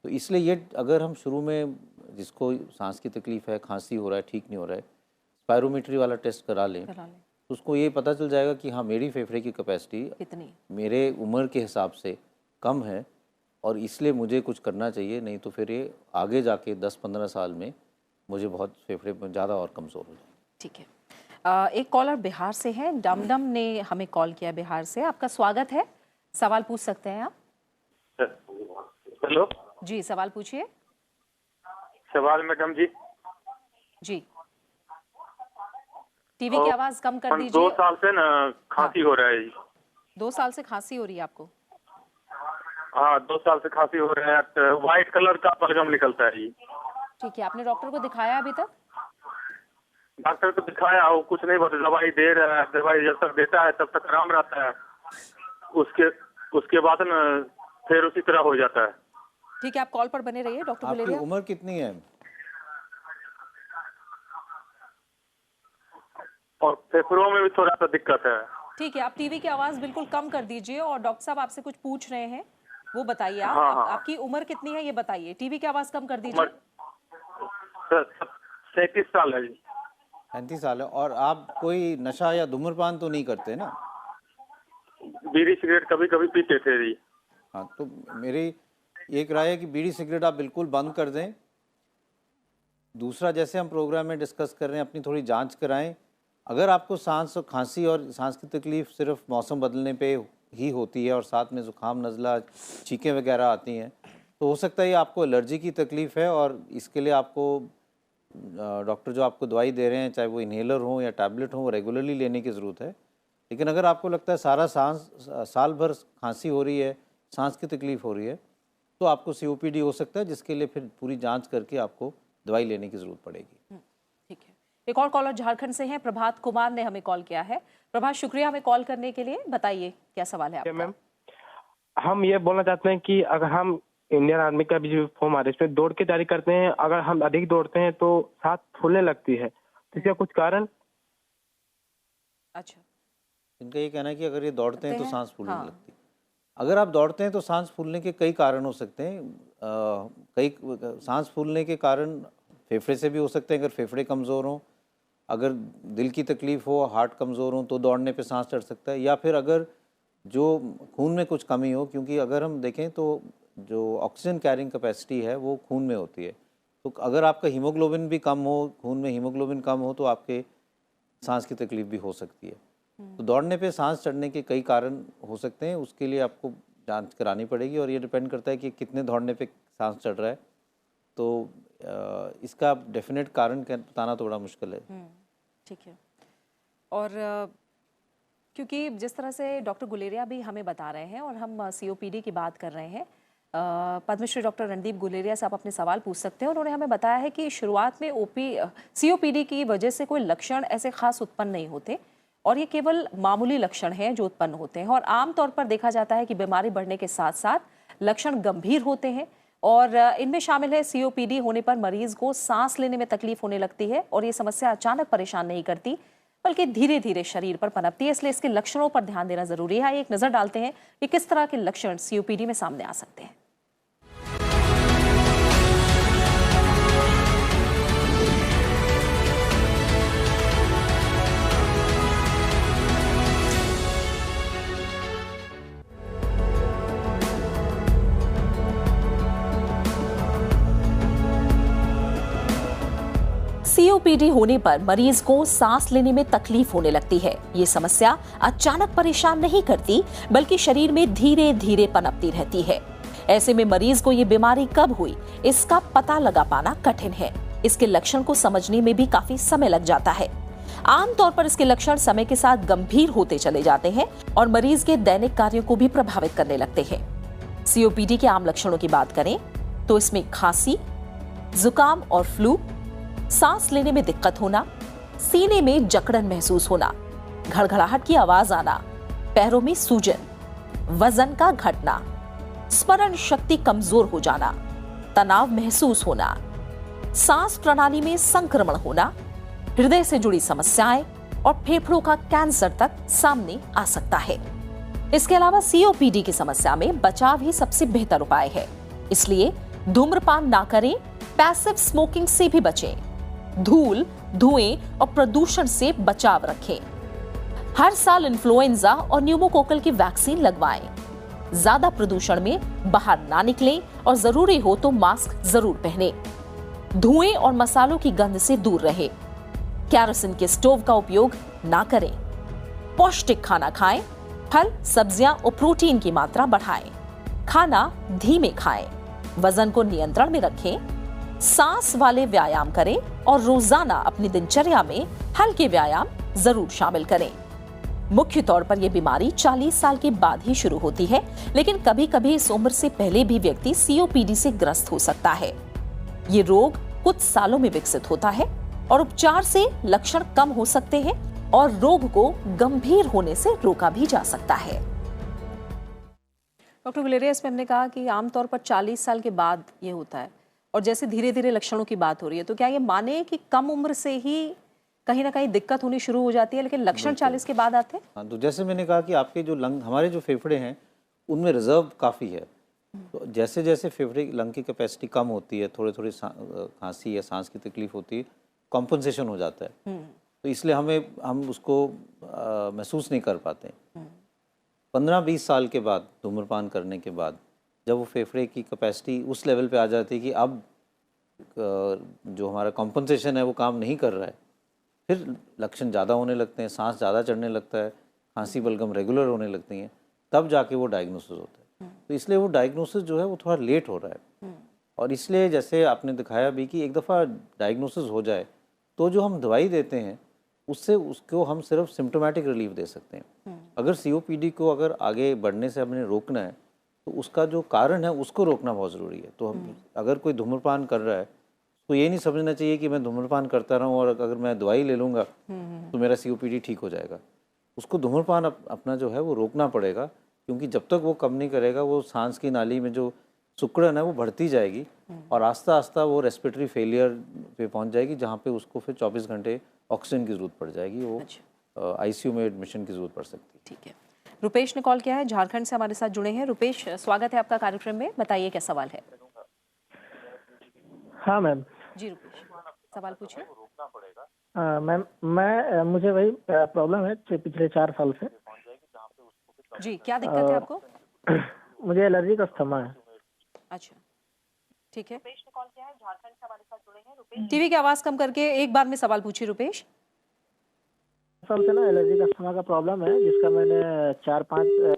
तो इसलिए ये अगर हम शुरू में जिसको सांस की तकलीफ़ है, खांसी हो रहा है, ठीक नहीं हो रहा है, स्पायरोमीट्री वाला टेस्ट करा लें तो उसको ये पता चल जाएगा कि हाँ मेरी फेफड़े की कैपेसिटी कितनी मेरे उम्र के हिसाब से कम है और इसलिए मुझे कुछ करना चाहिए, नहीं तो फिर ये आगे जाके 10-15 साल में मुझे बहुत फेफड़े में ज़्यादा और कमज़ोर हो जाए। ठीक है, एक कॉलर बिहार से है, डमडम ने हमें कॉल किया बिहार से। आपका स्वागत है, सवाल पूछ सकते हैं आप। हेलो जी, सवाल पूछिए। सवाल मैडम जी। जी, टीवी की आवाज कम कर दीजिए। 2 साल से ना खांसी हो रहा है जी। 2 साल से खांसी हो रही है आपको? हाँ, 2 साल से खांसी हो रहा है, व्हाइट कलर का बलगम निकलता है जी। ठीक है, आपने डॉक्टर को दिखाया अभी तक? डॉक्टर को दिखाया, वो कुछ नहीं बता, दवाई दे रहा है, दवाई जब तक देता है तब तक आराम रहता है। उसके बाद ना फिर उसी तरह हो जाता है। ठीक है, आप कॉल पर बने रहिए डॉक्टर आपकी गुलेरिया। उम्र कितनी है? और फेफड़ों में भी थोड़ा सा दिक्कत है। ठीक है, आप टीवी की आवाज बिल्कुल कम कर दीजिए और डॉक्टर साहब आपसे कुछ पूछ रहे हैं, वो बताइए। आप हाँ, हाँ। आपकी उम्र कितनी है ये बताइए। टीवी की आवाज कम कर दीजिए। 37 साल है जी। 35 साल है। और आप कोई नशा या धूम्रपान तो नहीं करते ना? बीड़ी सिगरेट कभी कभी पीते थे जी। हाँ, तो मेरी एक राय है कि बीड़ी सिगरेट आप बिल्कुल बंद कर दें। दूसरा, जैसे हम प्रोग्राम में डिस्कस कर रहे हैं, अपनी थोड़ी जांच कराएं। अगर आपको सांस और खांसी और सांस की तकलीफ सिर्फ मौसम बदलने पे ही होती है और साथ में ज़ुकाम, नज़ला, छींकें वगैरह आती हैं, तो हो सकता है ये आपको एलर्जी की तकलीफ़ है और इसके लिए आपको डॉक्टर जो आपको दवाई दे रहे हैं, चाहे वो इन्हेलर हो या टैबलेट हो, वो रेगुलरली लेने की ज़रूरत है। लेकिन अगर आपको लगता है सारा साल भर खांसी हो रही है, सांस की तकलीफ़ हो रही है, तो आपको COPD हो सकता है, जिसके लिए फिर पूरी जांच करके आपको दवाई लेने की ज़रूरत पड़ेगी। ठीक है, एक और कॉलर झारखंड से हैं, प्रभात कुमार ने हमें कॉल किया है। प्रभात, शुक्रिया हमें कॉल करने के लिए। बताइए क्या सवाल है आपका? मैम, हम ये बोलना चाहते हैं कि अगर हम इंडियन आर्मी का भी जो फॉर्म आ रहा है इसमें दौड़ के जारी करते हैं, अगर हम अधिक दौड़ते हैं तो सांस फूलने लगती है, तो इसका कुछ कारण? अच्छा, इनका ये कहना है कि अगर ये दौड़ते हैं तो सांस फूलने हाँ। लगती है। अगर आप दौड़ते हैं तो सांस फूलने के कई कारण हो सकते हैं। कई सांस फूलने के कारण फेफड़े से भी हो सकते हैं। अगर फेफड़े कमज़ोर हों, अगर दिल की तकलीफ़ हो, हार्ट कमज़ोर हो, तो दौड़ने पे सांस चढ़ सकता है। या फिर अगर जो खून में कुछ कमी हो, क्योंकि अगर हम देखें तो जो ऑक्सीजन कैरिंग कैपेसिटी है वो खून में होती है। तो अगर आपका हीमोग्लोबिन भी कम हो, खून में हीमोग्लोबिन कम हो, तो आपके सांस की तकलीफ़ भी हो सकती है। तो दौड़ने पे सांस चढ़ने के कई कारण हो सकते हैं। उसके लिए आपको जांच करानी पड़ेगी और ये डिपेंड करता है कि कितने दौड़ने पे सांस चढ़ रहा है। तो इसका डेफिनेट कारण बताना थोड़ा मुश्किल है। ठीक है। और क्योंकि जिस तरह से डॉक्टर गुलेरिया भी हमें बता रहे हैं और हम COPD की बात कर रहे हैं, पद्मश्री डॉक्टर रणदीप गुलेरिया से आप अपने सवाल पूछ सकते हैं। उन्होंने हमें बताया है कि शुरुआत में COPD की वजह से कोई लक्षण ऐसे खास उत्पन्न नहीं होते और ये केवल मामूली लक्षण हैं जो उत्पन्न होते हैं और आमतौर पर देखा जाता है कि बीमारी बढ़ने के साथ साथ लक्षण गंभीर होते हैं और इनमें शामिल है COPD होने पर मरीज को सांस लेने में तकलीफ होने लगती है और ये समस्या अचानक परेशान नहीं करती बल्कि धीरे धीरे शरीर पर पनपती है। इसलिए इसके लक्षणों पर ध्यान देना जरूरी है। एक नजर डालते हैं कि किस तरह के लक्षण COPD में सामने आ सकते हैं। COPD होने पर मरीज को सांस लेने में तकलीफ होने लगती है। ये समस्या अचानक परेशान नहीं करती बल्कि शरीर में धीरे धीरे पनपती रहती है। ऐसे में मरीज को ये बीमारी कब हुई इसका पता लगा पाना कठिन है। इसके लक्षण को समझने में भी काफी समय लग जाता है। आमतौर पर इसके लक्षण समय के साथ गंभीर होते चले जाते हैं और मरीज के दैनिक कार्यों को भी प्रभावित करने लगते हैं। COPD के आम लक्षणों की बात करें तो इसमें खांसी, जुकाम और फ्लू, सांस लेने में दिक्कत होना, सीने में जकड़न महसूस होना, घड़घड़ाहट की आवाज आना, पैरों में सूजन, वजन का घटना, स्मरण शक्ति कमजोर हो जाना, तनाव महसूस होना, सांस प्रणाली में संक्रमण होना, हृदय से जुड़ी समस्याएं और फेफड़ों का कैंसर तक सामने आ सकता है। इसके अलावा COPD की समस्या में बचाव ही सबसे बेहतर उपाय है। इसलिए धूम्रपान ना करें, पैसिव स्मोकिंग से भी बचें, धूल, धुएं और प्रदूषण से बचाव रखें। हर साल इन्फ्लुएंजा और न्यूमोकोकल की वैक्सीन लगवाएं। ज्यादा प्रदूषण में बाहर ना निकलें और जरूरी हो तो मास्क जरूर पहनें। धुएं और मसालों की गंध से दूर रहें। केरोसिन के स्टोव का उपयोग ना करें। पौष्टिक खाना खाएं। फल, सब्जियां और प्रोटीन की मात्रा बढ़ाएं। खाना धीमे खाएं। वजन को नियंत्रण में रखें। सांस वाले व्यायाम करें और रोजाना अपनी दिनचर्या में हल्के व्यायाम जरूर शामिल करें। मुख्य तौर पर यह बीमारी 40 साल के बाद ही शुरू होती है, लेकिन कभी-कभी इस उम्र से पहले भी व्यक्ति COPD से ग्रस्त हो सकता है। ये रोग कुछ सालों में विकसित होता है और उपचार से लक्षण कम हो सकते हैं और रोग को गंभीर होने से रोका भी जा सकता है। डॉक्टर गुलेरिया, इसमें हमने कहा कि आमतौर पर 40 साल के बाद ये होता है और जैसे धीरे धीरे लक्षणों की बात हो रही है, तो क्या ये माने कि कम उम्र से ही कहीं ना कहीं दिक्कत होनी शुरू हो जाती है, लेकिन लक्षण 40 के बाद आते हैं? हाँ, तो जैसे मैंने कहा कि आपके जो लंग, हमारे जो फेफड़े हैं उनमें रिजर्व काफ़ी है। तो जैसे जैसे फेफड़े लंग की कैपेसिटी कम होती है, थोड़ी थोड़ी खांसी या सांस की तकलीफ होती है, कॉम्पनसेशन हो जाता है। तो इसलिए हम उसको महसूस नहीं कर पाते। 15-20 साल के बाद धूम्रपान करने के बाद जब वो फेफड़े की कैपेसिटी उस लेवल पे आ जाती है कि अब जो हमारा कॉम्पनसेशन है वो काम नहीं कर रहा है, फिर लक्षण ज़्यादा होने लगते हैं, सांस ज़्यादा चढ़ने लगता है, खांसी बलगम रेगुलर होने लगती हैं, तब जाके वो डायग्नोसिस होता है। तो इसलिए वो डायग्नोसिस जो है वो थोड़ा लेट हो रहा है। और इसलिए जैसे आपने दिखाया भी कि एक दफ़ा डायग्नोसिस हो जाए तो जो हम दवाई देते हैं उससे उसको हम सिर्फ सिम्टोमेटिक रिलीफ दे सकते हैं। अगर सीओपीडी को अगर आगे बढ़ने से हमने रोकना है तो उसका जो कारण है उसको रोकना बहुत ज़रूरी है। तो हम अगर कोई धूम्रपान कर रहा है तो ये नहीं समझना चाहिए कि मैं धूम्रपान करता रहूं और अगर मैं दवाई ले लूँगा तो मेरा सीओपीडी ठीक हो जाएगा। उसको धूम्रपान अपना जो है वो रोकना पड़ेगा, क्योंकि जब तक वो कम नहीं करेगा वो सांस की नाली में जो सिकुड़न है वो बढ़ती जाएगी और आस्ता आस्ता वो रेस्पिरेटरी फेलियर पे पहुंच जाएगी, जहाँ पे उसको फिर 24 घंटे ऑक्सीजन की ज़रूरत पड़ जाएगी, वो आईसीयू में एडमिशन की ज़रूरत पड़ सकती है। ठीक है। रुपेश ने कॉल किया है, झारखंड से हमारे साथ जुड़े हैं। रुपेश, स्वागत है आपका कार्यक्रम में, बताइए क्या सवाल है? हाँ मैम। जी रुपेश, सवाल पूछिए। मैम मुझे वही प्रॉब्लम है पिछले 4 साल से। जी, क्या दिक्कत है आपको? मुझे एलर्जी का अस्थमा है। अच्छा, ठीक है। टीवी की आवाज कम करके एक बार में सवाल पूछिए रुपेश। साल से ना एलर्जी का अस्थमा का प्रॉब्लम है, जिसका मैंने 4-5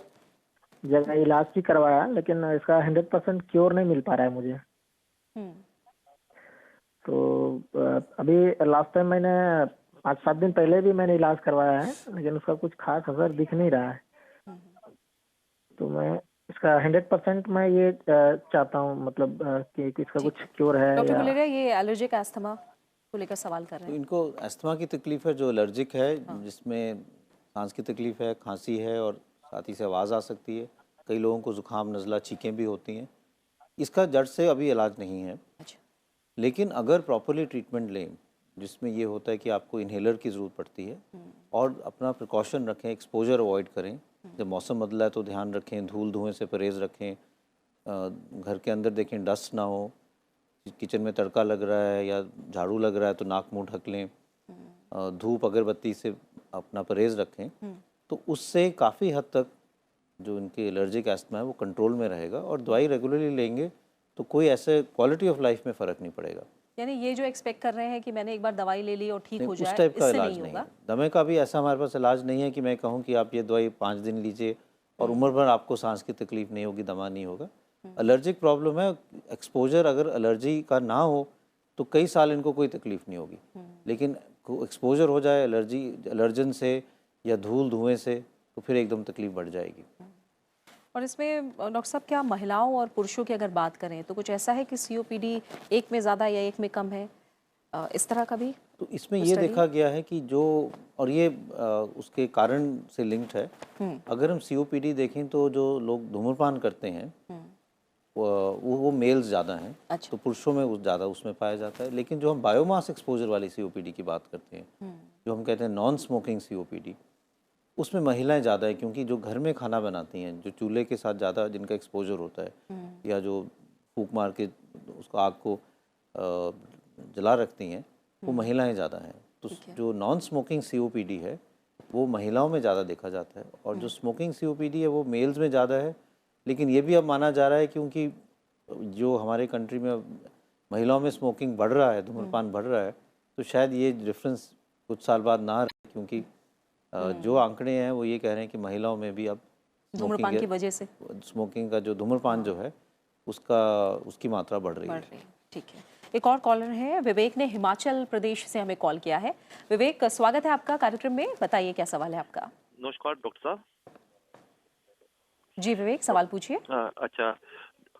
जगह इलाज भी करवाया, लेकिन इसका 100% क्योर नहीं मिल पा रहा है मुझे। तो अभी लास्ट टाइम मैंने 5-7 दिन पहले भी मैंने इलाज करवाया है, लेकिन उसका कुछ खास असर दिख नहीं रहा है। तो मैं इसका 100% मैं ये चाहता हूँ, मतलब कि इसका कुछ क्योर है। डॉक्टर गुलेरिया, ये एलर्जिक अस्थमा को लेकर सवाल कर रहे तो हैं। इनको अस्थमा की तकलीफ है जो एलर्जिक है, जिसमें सांस की तकलीफ है, खांसी है और साथ ही से आवाज़ आ सकती है। कई लोगों को जुकाम, नज़ला, छींकें भी होती हैं। इसका जड़ से अभी इलाज नहीं है। अच्छा। लेकिन अगर प्रॉपरली ट्रीटमेंट लें, जिसमें ये होता है कि आपको इन्हेलर की ज़रूरत पड़ती है, और अपना प्रिकॉशन रखें, एक्सपोजर अवॉइड करें। जब मौसम बदला है तो ध्यान रखें, धूल धुएं से परहेज़ रखें, घर के अंदर देखें डस्ट ना हो, किचन में तड़का लग रहा है या झाड़ू लग रहा है तो नाक मुंह ढक लें, धूप अगरबत्ती से अपना परहेज़ रखें, तो उससे काफ़ी हद तक जो इनके एलर्जिक अस्थमा है वो कंट्रोल में रहेगा। और दवाई रेगुलरली लेंगे तो कोई ऐसे क्वालिटी ऑफ लाइफ में फ़र्क नहीं पड़ेगा। यानी ये जो एक्सपेक्ट कर रहे हैं कि मैंने एक बार दवाई ले ली और ठीक हो जाए, उस टाइप का इससे इलाज नहीं है। दमे का भी ऐसा हमारे पास इलाज नहीं है कि मैं कहूँ कि आप ये दवाई 5 दिन लीजिए और उम्र भर आपको सांस की तकलीफ नहीं होगी, दमा नहीं होगा। एलर्जिक प्रॉब्लम है, एक्सपोजर अगर एलर्जी का ना हो तो कई साल इनको कोई तकलीफ नहीं होगी, लेकिन एक्सपोजर हो जाए एलर्जन से या धूल धुएं से तो फिर एकदम तकलीफ बढ़ जाएगी। और इसमें डॉक्टर साहब, क्या महिलाओं और पुरुषों की अगर बात करें तो कुछ ऐसा है कि सीओपीडी एक में ज़्यादा या एक में कम है, इस तरह का भी? तो इसमें ये देखा गया है कि जो, और ये उसके कारण से लिंक्ड है। अगर हम सीओपीडी देखें तो जो लोग धूम्रपान करते हैं वो मेल्स ज़्यादा हैं। अच्छा। तो पुरुषों में ज़्यादा उसमें पाया जाता है। लेकिन जो हम बायोमास एक्सपोजर वाली सीओपीडी की बात करते हैं, जो हम कहते हैं नॉन स्मोकिंग सीओपीडी, उसमें महिलाएं ज़्यादा है, क्योंकि जो घर में खाना बनाती हैं, जो चूल्हे के साथ ज़्यादा जिनका एक्सपोजर होता है, या जो फूंक मार के उसको आग को जला रखती हैं, वो महिलाएं ज़्यादा हैं। तो जो नॉन स्मोकिंग सीओपीडी है वो महिलाओं में ज़्यादा देखा जाता है, और जो स्मोकिंग सीओपीडी है वो मेल्स में ज़्यादा है। लेकिन ये भी अब माना जा रहा है, क्योंकि जो हमारे कंट्री में महिलाओं में स्मोकिंग बढ़ रहा है, धूम्रपान बढ़ रहा है, तो शायद ये डिफरेंस कुछ साल बाद ना रहे, क्योंकि जो आंकड़े हैं वो ये कह रहे हैं कि महिलाओं में भी अब धूम्रपान की वजह से स्मोकिंग का जो धूम्रपान जो है उसकी मात्रा बढ़ रही है। ठीक है। एक और कॉलर है, विवेक ने हिमाचल प्रदेश से हमें कॉल किया है। विवेक, स्वागत है आपका कार्यक्रम में, बताइए क्या सवाल है आपका? नमस्कार डॉक्टर साहब। जी विवेक, सवाल पूछिए। अच्छा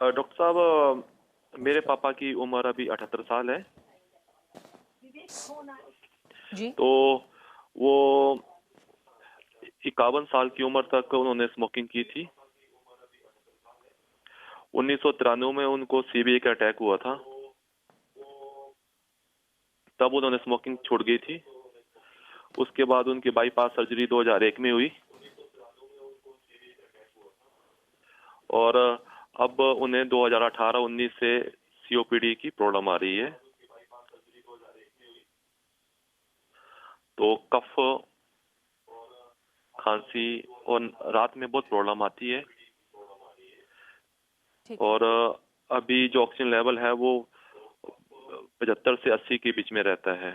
डॉक्टर साहब, मेरे पापा की उम्र अभी 78 साल है जी। तो वो 51 साल की उम्र तक उन्होंने स्मोकिंग की थी। 1993 में उनको सीबीए का अटैक हुआ था, तब उन्होंने स्मोकिंग छोड़ गई थी। उसके बाद उनकी बाईपास सर्जरी 2001 में हुई और अब उन्हें 2018-19 से सीओपीडी की प्रॉब्लम आ रही है। तो कफ, खांसी और रात में बहुत प्रॉब्लम आती है। और अभी जो ऑक्सीजन लेवल है वो 75 से 80 के बीच में रहता है।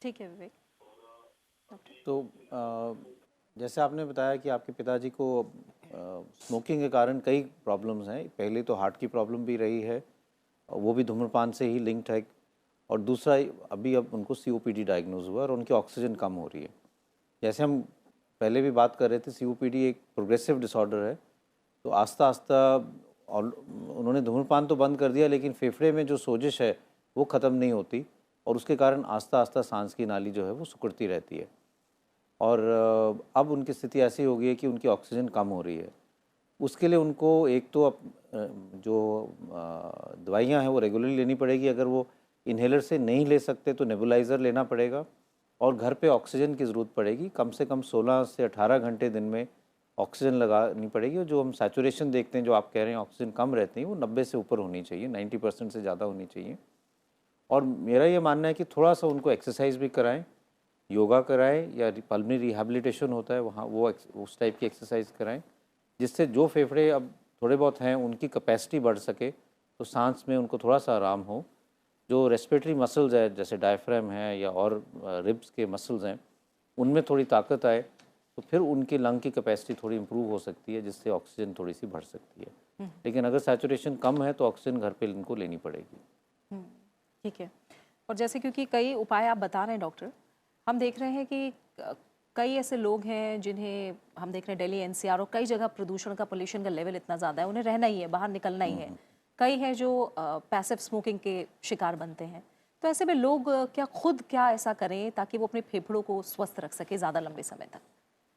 ठीक है विवेक। तो जैसे आपने बताया कि आपके पिताजी को स्मोकिंग के कारण कई प्रॉब्लम्स हैं। पहले तो हार्ट की प्रॉब्लम भी रही है, वो भी धूम्रपान से ही लिंक्ड है, और दूसरा अब उनको सीओपीडी डायग्नोज हुआ और उनकी ऑक्सीजन कम हो रही है। जैसे हम पहले भी बात कर रहे थे, सीओपीडी एक प्रोग्रेसिव डिसऑर्डर है, तो आस्ता आस्ता उन्होंने धूम्रपान तो बंद कर दिया, लेकिन फेफड़े में जो सोजिश है वो ख़त्म नहीं होती और उसके कारण आस्ता आस्ता सांस की नाली जो है वो सिकुड़ती रहती है। और अब उनकी स्थिति ऐसी हो गई है कि उनकी ऑक्सीजन कम हो रही है। उसके लिए उनको एक तो जो दवाइयाँ हैं वो रेगुलरली लेनी पड़ेगी। अगर वो इन्हेलर से नहीं ले सकते तो नेबुलाइज़र लेना पड़ेगा, और घर पे ऑक्सीजन की ज़रूरत पड़ेगी। कम से कम 16 से 18 घंटे दिन में ऑक्सीजन लगानी पड़ेगी। और जो हम सैचुरेशन देखते हैं, जो आप कह रहे हैं ऑक्सीजन कम रहती है, वो 90 से ऊपर होनी चाहिए, 90% से ज़्यादा होनी चाहिए। और मेरा ये मानना है कि थोड़ा सा उनको एक्सरसाइज भी कराएं, योगा कराएं, या पल्मोनरी रिहैबिलिटेशन होता है वहाँ, वो उस टाइप की एक्सरसाइज कराएं, जिससे जो फेफड़े अब थोड़े बहुत हैं उनकी कैपेसिटी बढ़ सके, तो सांस में उनको थोड़ा सा आराम हो। जो रेस्पिरेटरी मसल्स है, जैसे डायफ्राम है या और रिब्स के मसल्स हैं, उनमें थोड़ी ताकत आए तो फिर उनकी लंग की कैपेसिटी थोड़ी इम्प्रूव हो सकती है, जिससे ऑक्सीजन थोड़ी सी बढ़ सकती है। लेकिन अगर सैचुरेशन कम है तो ऑक्सीजन घर पे इनको लेनी पड़ेगी। ठीक है। और जैसे क्योंकि कई उपाय आप बता रहे हैं डॉक्टर, हम देख रहे हैं कि कई ऐसे लोग हैं जिन्हें हम देख रहे हैं दिल्ली एनसीआर और कई जगह प्रदूषण का, पोल्यूशन का लेवल इतना ज़्यादा है, उन्हें रहना ही है, बाहर निकलना ही है। कई हैं जो पैसिव स्मोकिंग के शिकार बनते हैं। तो ऐसे में लोग क्या ऐसा करें ताकि वो अपने फेफड़ों को स्वस्थ रख सके ज़्यादा लंबे समय तक?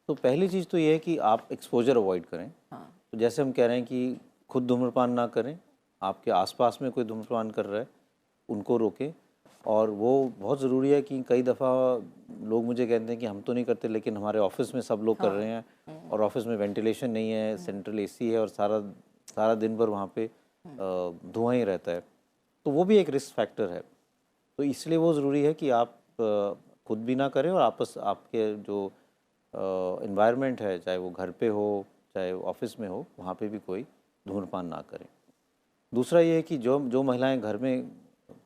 तो पहली चीज़ तो ये है कि आप एक्सपोजर अवॉइड करें। तो जैसे हम कह रहे हैं कि खुद धूम्रपान ना करें, आपके आसपास में कोई धूम्रपान कर रहा है उनको रोकें। और वो बहुत ज़रूरी है कि कई दफ़ा लोग मुझे कहते हैं कि हम तो नहीं करते, लेकिन हमारे ऑफिस में सब लोग कर रहे हैं, और ऑफिस में वेंटिलेशन नहीं है, सेंट्रल एसी है, और सारा दिन भर वहाँ पे धुआं ही रहता है, तो वो भी एक रिस्क फैक्टर है। तो इसलिए वो ज़रूरी है कि आप खुद भी ना करें, और आपके जो एनवायरनमेंट है, चाहे वो घर पे हो चाहे ऑफिस में हो, वहाँ पे भी कोई धूम्रपान ना करें। दूसरा ये है कि जो महिलाएं घर में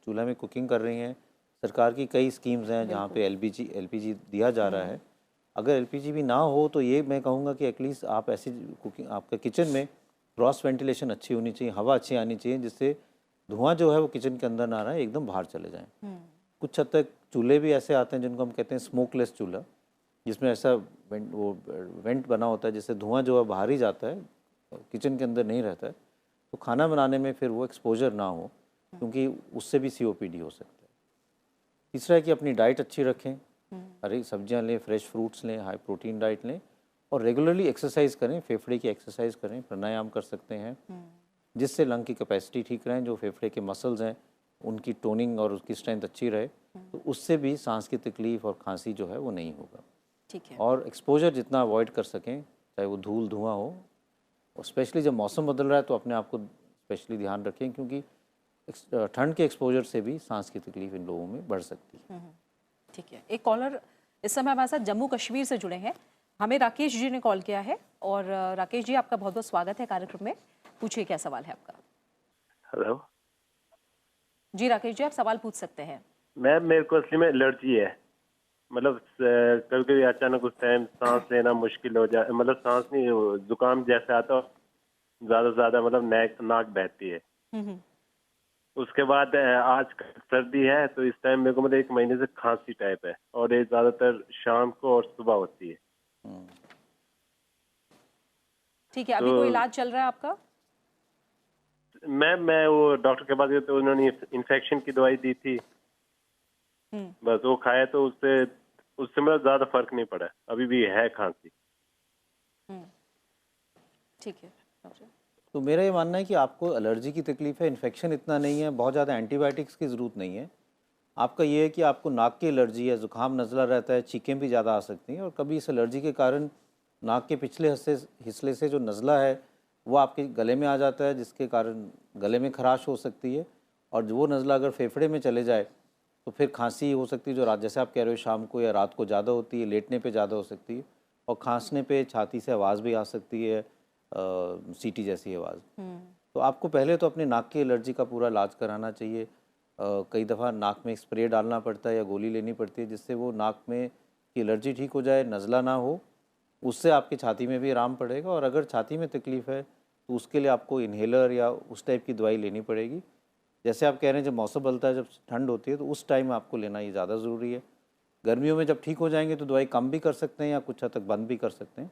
चूल्हा में कुकिंग कर रही हैं, सरकार की कई स्कीम्स हैं जहाँ पे एलपीजी दिया जा रहा है। अगर एलपीजी भी ना हो तो ये मैं कहूँगा कि एटलीस्ट आप ऐसी कुकिंग, आपका किचन में क्रॉस वेंटिलेशन अच्छी होनी चाहिए, हवा अच्छी आनी चाहिए, जिससे धुआं जो है वो किचन के अंदर ना रहे, एकदम बाहर चले जाएं। कुछ हद तक चूल्हे भी ऐसे आते हैं जिनको हम कहते हैं स्मोकलेस चूल्हा, जिसमें ऐसा वेंट बना होता है, जिससे धुआं जो है बाहर ही जाता है, किचन के अंदर नहीं रहता है। तो खाना बनाने में फिर वो एक्सपोजर ना हो, क्योंकि उससे भी सीओपीडी हो सकता है। तीसरा है कि अपनी डाइट अच्छी रखें, हरी सब्जियां लें, फ्रेश फ्रूट्स लें, हाई प्रोटीन डाइट लें, और रेगुलरली एक्सरसाइज करें, फेफड़े की एक्सरसाइज करें, प्राणायाम कर सकते हैं, जिससे लंग की कैपेसिटी ठीक रहे, जो फेफड़े के मसल्स हैं उनकी टोनिंग और उसकी स्ट्रेंथ अच्छी रहे, तो उससे भी सांस की तकलीफ और खांसी जो है वो नहीं होगा। ठीक है। और एक्सपोजर जितना अवॉइड कर सकें, चाहे वो धूल धुआं हो, और स्पेशली जब मौसम बदल रहा है तो अपने आप को स्पेशली ध्यान रखें, क्योंकि ठंड के एक्सपोजर से भी सांस की तकलीफ इन लोगों में बढ़ सकती है। ठीक है। एक कॉलर इस समय हमारे साथ जम्मू कश्मीर से जुड़े हैं, हमें राकेश जी ने कॉल किया है। और राकेश जी, आपका बहुत बहुत स्वागत है कार्यक्रम में। पूछिए क्या सवाल है आपका। हेलो जी राकेश जी, आप सवाल पूछ सकते हैं। मैम, मेरे को असली में एलर्जी है। मतलब कभी कभी अचानक उस टाइम सांस लेना मुश्किल हो जाए, मतलब सांस नहीं, जुकाम जैसे आता, ज्यादा से ज्यादा मतलब नाक बहती है। उसके बाद आज सर्दी है तो इस टाइम मेरे को मतलब 1 महीने से खांसी टाइप है, और ये ज्यादातर शाम को और सुबह होती है। ठीक है। अभी कोई इलाज चल रहा है आपका? मैं वो डॉक्टर के पास गया तो उन्होंने इन्फेक्शन की दवाई दी थी, बस वो खाया, तो उससे मतलब ज्यादा फर्क नहीं पड़ा। अभी भी है खांसी। ठीक है डॉक्टर। तो मेरा ये मानना है कि आपको एलर्जी की तकलीफ है, इन्फेक्शन इतना नहीं है, बहुत ज़्यादा एंटीबायोटिक्स की ज़रूरत नहीं है। आपका ये है कि आपको नाक की एलर्जी है, ज़ुकाम नज़ला रहता है, चीखें भी ज़्यादा आ सकती हैं, और कभी इस एलर्जी के कारण नाक के पिछले हिस्से से जो नज़ला है वो आपके गले में आ जाता है, जिसके कारण गले में खराश हो सकती है, और वो नज़ला अगर फेफड़े में चले जाए तो फिर खांसी हो सकती है, जो रात जैसे आप कह रहे हो शाम को या रात को ज़्यादा होती है, लेटने पे ज़्यादा हो सकती है, और खांसने पे छाती से आवाज़ भी आ सकती है, सीटी जैसी आवाज़। तो आपको पहले तो अपने नाक की एलर्जी का पूरा इलाज कराना चाहिए। कई दफ़ा नाक में स्प्रे डालना पड़ता है या गोली लेनी पड़ती है, जिससे वो नाक में की एलर्जी ठीक हो जाए, नज़ला ना हो, उससे आपकी छाती में भी आराम पड़ेगा। और अगर छाती में तकलीफ़ है तो उसके लिए आपको इन्हेलर या उस टाइप की दवाई लेनी पड़ेगी। जैसे आप कह रहे हैं जब मौसम बदलता है, जब ठंड होती है, तो उस टाइम आपको लेना ये ज़्यादा ज़रूरी है। गर्मियों में जब ठीक हो जाएंगे तो दवाई कम भी कर सकते हैं या कुछ हद तक बंद भी कर सकते हैं,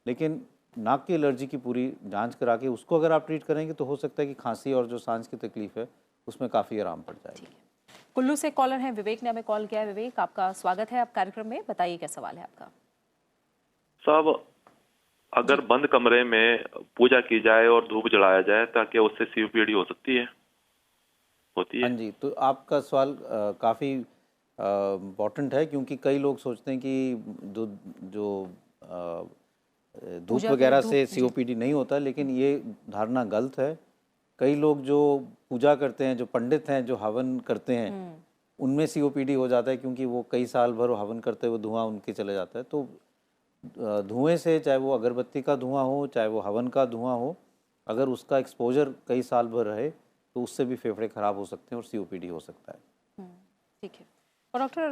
लेकिन नाक की एलर्जी की पूरी जांच करा के उसको अगर आप ट्रीट करेंगे तो हो सकता है कि खांसी और जो सांस की तकलीफ़ है उसमें काफ़ी आराम पड़ जाएगा। कुल्लू से कॉलर हैं विवेक ने हमें कॉल किया है। विवेक, आपका स्वागत है आप कार्यक्रम में, बताइए क्या सवाल है आपका। साहब, अगर बंद कमरे में पूजा की जाए और धूप जलाया जाए ताकि उससे सीओपीडी हो सकती है, होती है? हाँ जी, तो आपका सवाल काफ़ी इम्पॉर्टेंट है, क्योंकि कई लोग सोचते हैं कि जो धूप वगैरह से सीओपीडी नहीं होता, लेकिन ये धारणा गलत है। कई लोग जो पूजा करते हैं, जो पंडित हैं, जो हवन करते हैं, उनमें सीओपीडी हो जाता है, क्योंकि वो कई साल भर हवन करते हुए धुआं उनके चले जाता है। तो धुएं से, चाहे वो अगरबत्ती का धुआं हो, चाहे वो हवन का धुआं हो, अगर उसका एक्सपोजर कई साल भर रहे तो उससे भी फेफड़े ख़राब हो सकते हैं और सीओपीडी हो सकता है। ठीक है। और डॉक्टर,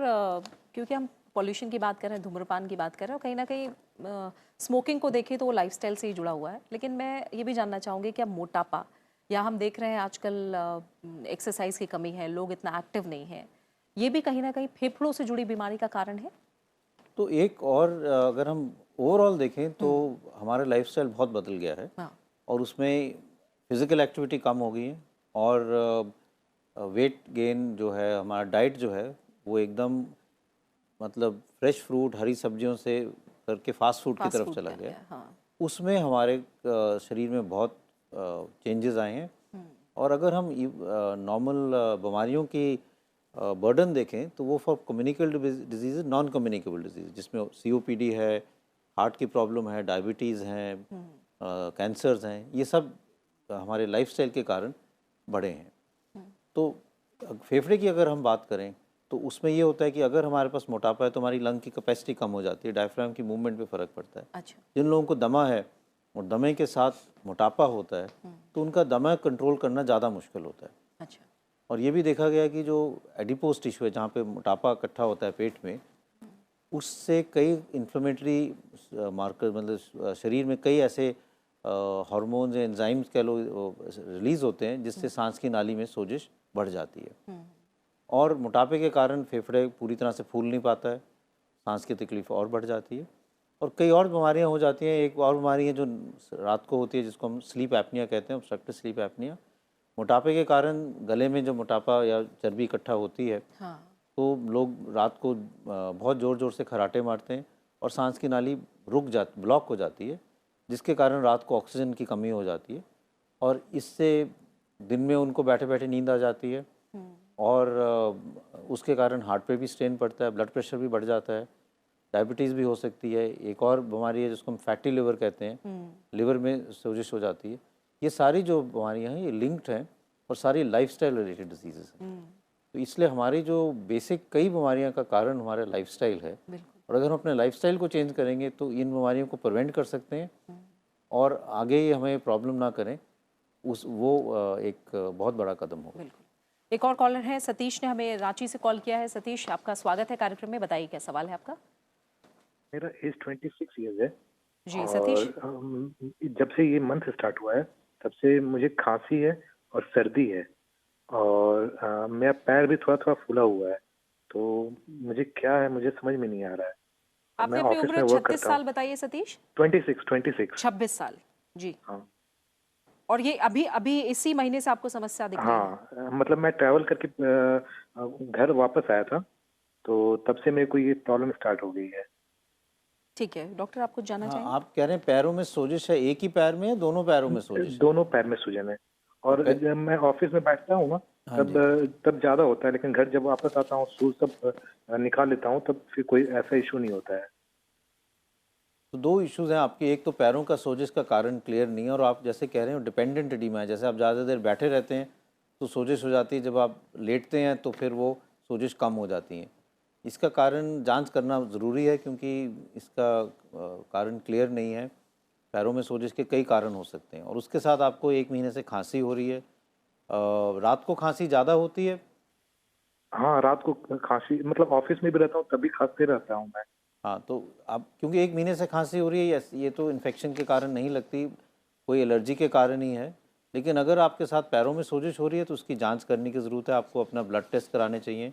क्योंकि हम पॉल्यूशन की बात कर रहे हैं, धूम्रपान की बात कर रहे हैं, और कहीं ना कहीं स्मोकिंग को देखें तो वो लाइफस्टाइल से ही जुड़ा हुआ है, लेकिन मैं ये भी जानना चाहूँगी कि अब मोटापा, या हम देख रहे हैं आजकल एक्सरसाइज की कमी है, लोग इतना एक्टिव नहीं है, ये भी कहीं ना कहीं फेफड़ों से जुड़ी बीमारी का कारण है? तो एक और अगर हम ओवरऑल देखें तो हमारा लाइफस्टाइल बहुत बदल गया है। हाँ। और उसमें फिज़िकल एक्टिविटी कम हो गई है, और वेट गेन जो है, हमारा डाइट जो है वो एकदम मतलब फ्रेश फ्रूट, हरी सब्जियों से करके फास्ट फूड की तरफ चला गया। हाँ। उसमें हमारे शरीर में बहुत चेंजेस आए हैं। और अगर हम नॉर्मल बीमारियों की बर्डन देखें तो वो for communicable disease, non communicable disease, जिसमें सीओपीडी है, हार्ट की प्रॉब्लम है, डायबिटीज़ हैं, कैंसर्स हैं, ये सब हमारे लाइफस्टाइल के कारण बढ़े हैं। तो फेफड़े की अगर हम बात करें तो उसमें ये होता है कि अगर हमारे पास मोटापा है तो हमारी लंग की कैपेसिटी कम हो जाती है, डायफ्राम की मूवमेंट पे फ़र्क पड़ता है। अच्छा। जिन लोगों को दमा है और दमे के साथ मोटापा होता है तो उनका दमा कंट्रोल करना ज़्यादा मुश्किल होता है। अच्छा। और ये भी देखा गया है कि जो एडिपोज टिश्यू है, जहाँ पे मोटापा इकट्ठा होता है पेट में, उससे कई इन्फ्लेमेटरी मार्कर, मतलब शरीर में कई ऐसे हार्मोन्स या एंजाइम्स कह लो रिलीज़ होते हैं, जिससे सांस की नाली में सोजिश बढ़ जाती है। और मोटापे के कारण फेफड़े पूरी तरह से फूल नहीं पाता है, सांस की तकलीफ और बढ़ जाती है, और कई और बीमारियां हो जाती हैं। एक और बीमारी है जो रात को होती है, जिसको हम स्लीप एपनिया कहते हैं, ऑब्स्ट्रक्टिव स्लीप एपनिया। मोटापे के कारण गले में जो मोटापा या चर्बी इकट्ठा होती है, हाँ। तो लोग रात को बहुत ज़ोर ज़ोर से खर्राटे मारते हैं और सांस की नाली ब्लॉक हो जाती है, जिसके कारण रात को ऑक्सीजन की कमी हो जाती है, और इससे दिन में उनको बैठे बैठे नींद आ जाती है, और उसके कारण हार्ट पे भी स्ट्रेन पड़ता है, ब्लड प्रेशर भी बढ़ जाता है, डायबिटीज़ भी हो सकती है। एक और बीमारी है जिसको हम फैटी लिवर कहते हैं, लिवर में सोजिश हो जाती है। ये सारी जो बीमारियां हैं ये लिंक्ड हैं और सारी लाइफस्टाइल रिलेटेड डिजीज़ हैं। तो इसलिए हमारी जो बेसिक कई बीमारियां का कारण हमारा लाइफस्टाइल है, और अगर हम अपने लाइफस्टाइल को चेंज करेंगे तो इन बीमारियों को प्रिवेंट कर सकते हैं और आगे हमें प्रॉब्लम ना करें, वो एक बहुत बड़ा कदम होगा। एक और कॉलर है सतीश ने हमें रांची से कॉल किया है। सतीश, आपका स्वागत है कार्यक्रम में, बताइए क्या सवाल है आपका। मेरा एज 26 ईयर्स है जी सतीश। जब से ये मंथ स्टार्ट हुआ है तब से मुझे खांसी है और सर्दी है, और मेरा पैर भी थोड़ा थोड़ा फूला हुआ है, तो मुझे क्या है मुझे समझ में नहीं आ रहा है। आपने अपनी उम्र 36 साल बताइए सतीश। 26 26 साल जी। हाँ। और ये अभी इसी महीने से आपको समस्या दिख रही है? हाँ, मतलब मैं ट्रैवल करके घर वापस आया था, तो तब से मेरे को ये प्रॉब्लम स्टार्ट हो गई है। ठीक है डॉक्टर, आप कुछ जानना हाँ, चाहेंगे? आप कह रहे हैं पैरों में सोजिश है, एक ही पैर में या दोनों पैरों में सोजिश है? दोनों पैर में सूजन है। और जब मैं ऑफिस में बैठता हूँ ना, हाँ तब ज्यादा होता है, लेकिन घर जब वापस आता हूँ शूज सब निकाल लेता हूँ, तब फिर कोई ऐसा इशू नहीं होता है। तो दो इश्यूज हैं आपके, एक तो पैरों का सोजिश का कारण क्लियर नहीं है, और आप जैसे कह रहे हो डिपेंडेंट एडिमा है, जैसे आप ज़्यादा देर बैठे रहते हैं तो सोजिश हो जाती है, जब आप लेटते हैं तो फिर वो सोजिश कम हो जाती है। इसका कारण जांच करना ज़रूरी है, क्योंकि इसका कारण क्लियर नहीं है। पैरों में सोजिश के कई कारण हो सकते हैं, और उसके साथ आपको 1 महीने से खांसी हो रही है। रात को खांसी ज़्यादा होती है? हाँ, रात को खांसी, मतलब ऑफिस में भी रहता हूँ तब भी खांसते रहता हूँ मैं। हाँ, तो आप क्योंकि 1 महीने से खांसी हो रही है, ये तो इन्फेक्शन के कारण नहीं लगती, कोई एलर्जी के कारण ही है। लेकिन अगर आपके साथ पैरों में सोजिश हो रही है तो उसकी जांच करने की ज़रूरत है। आपको अपना ब्लड टेस्ट कराने चाहिए,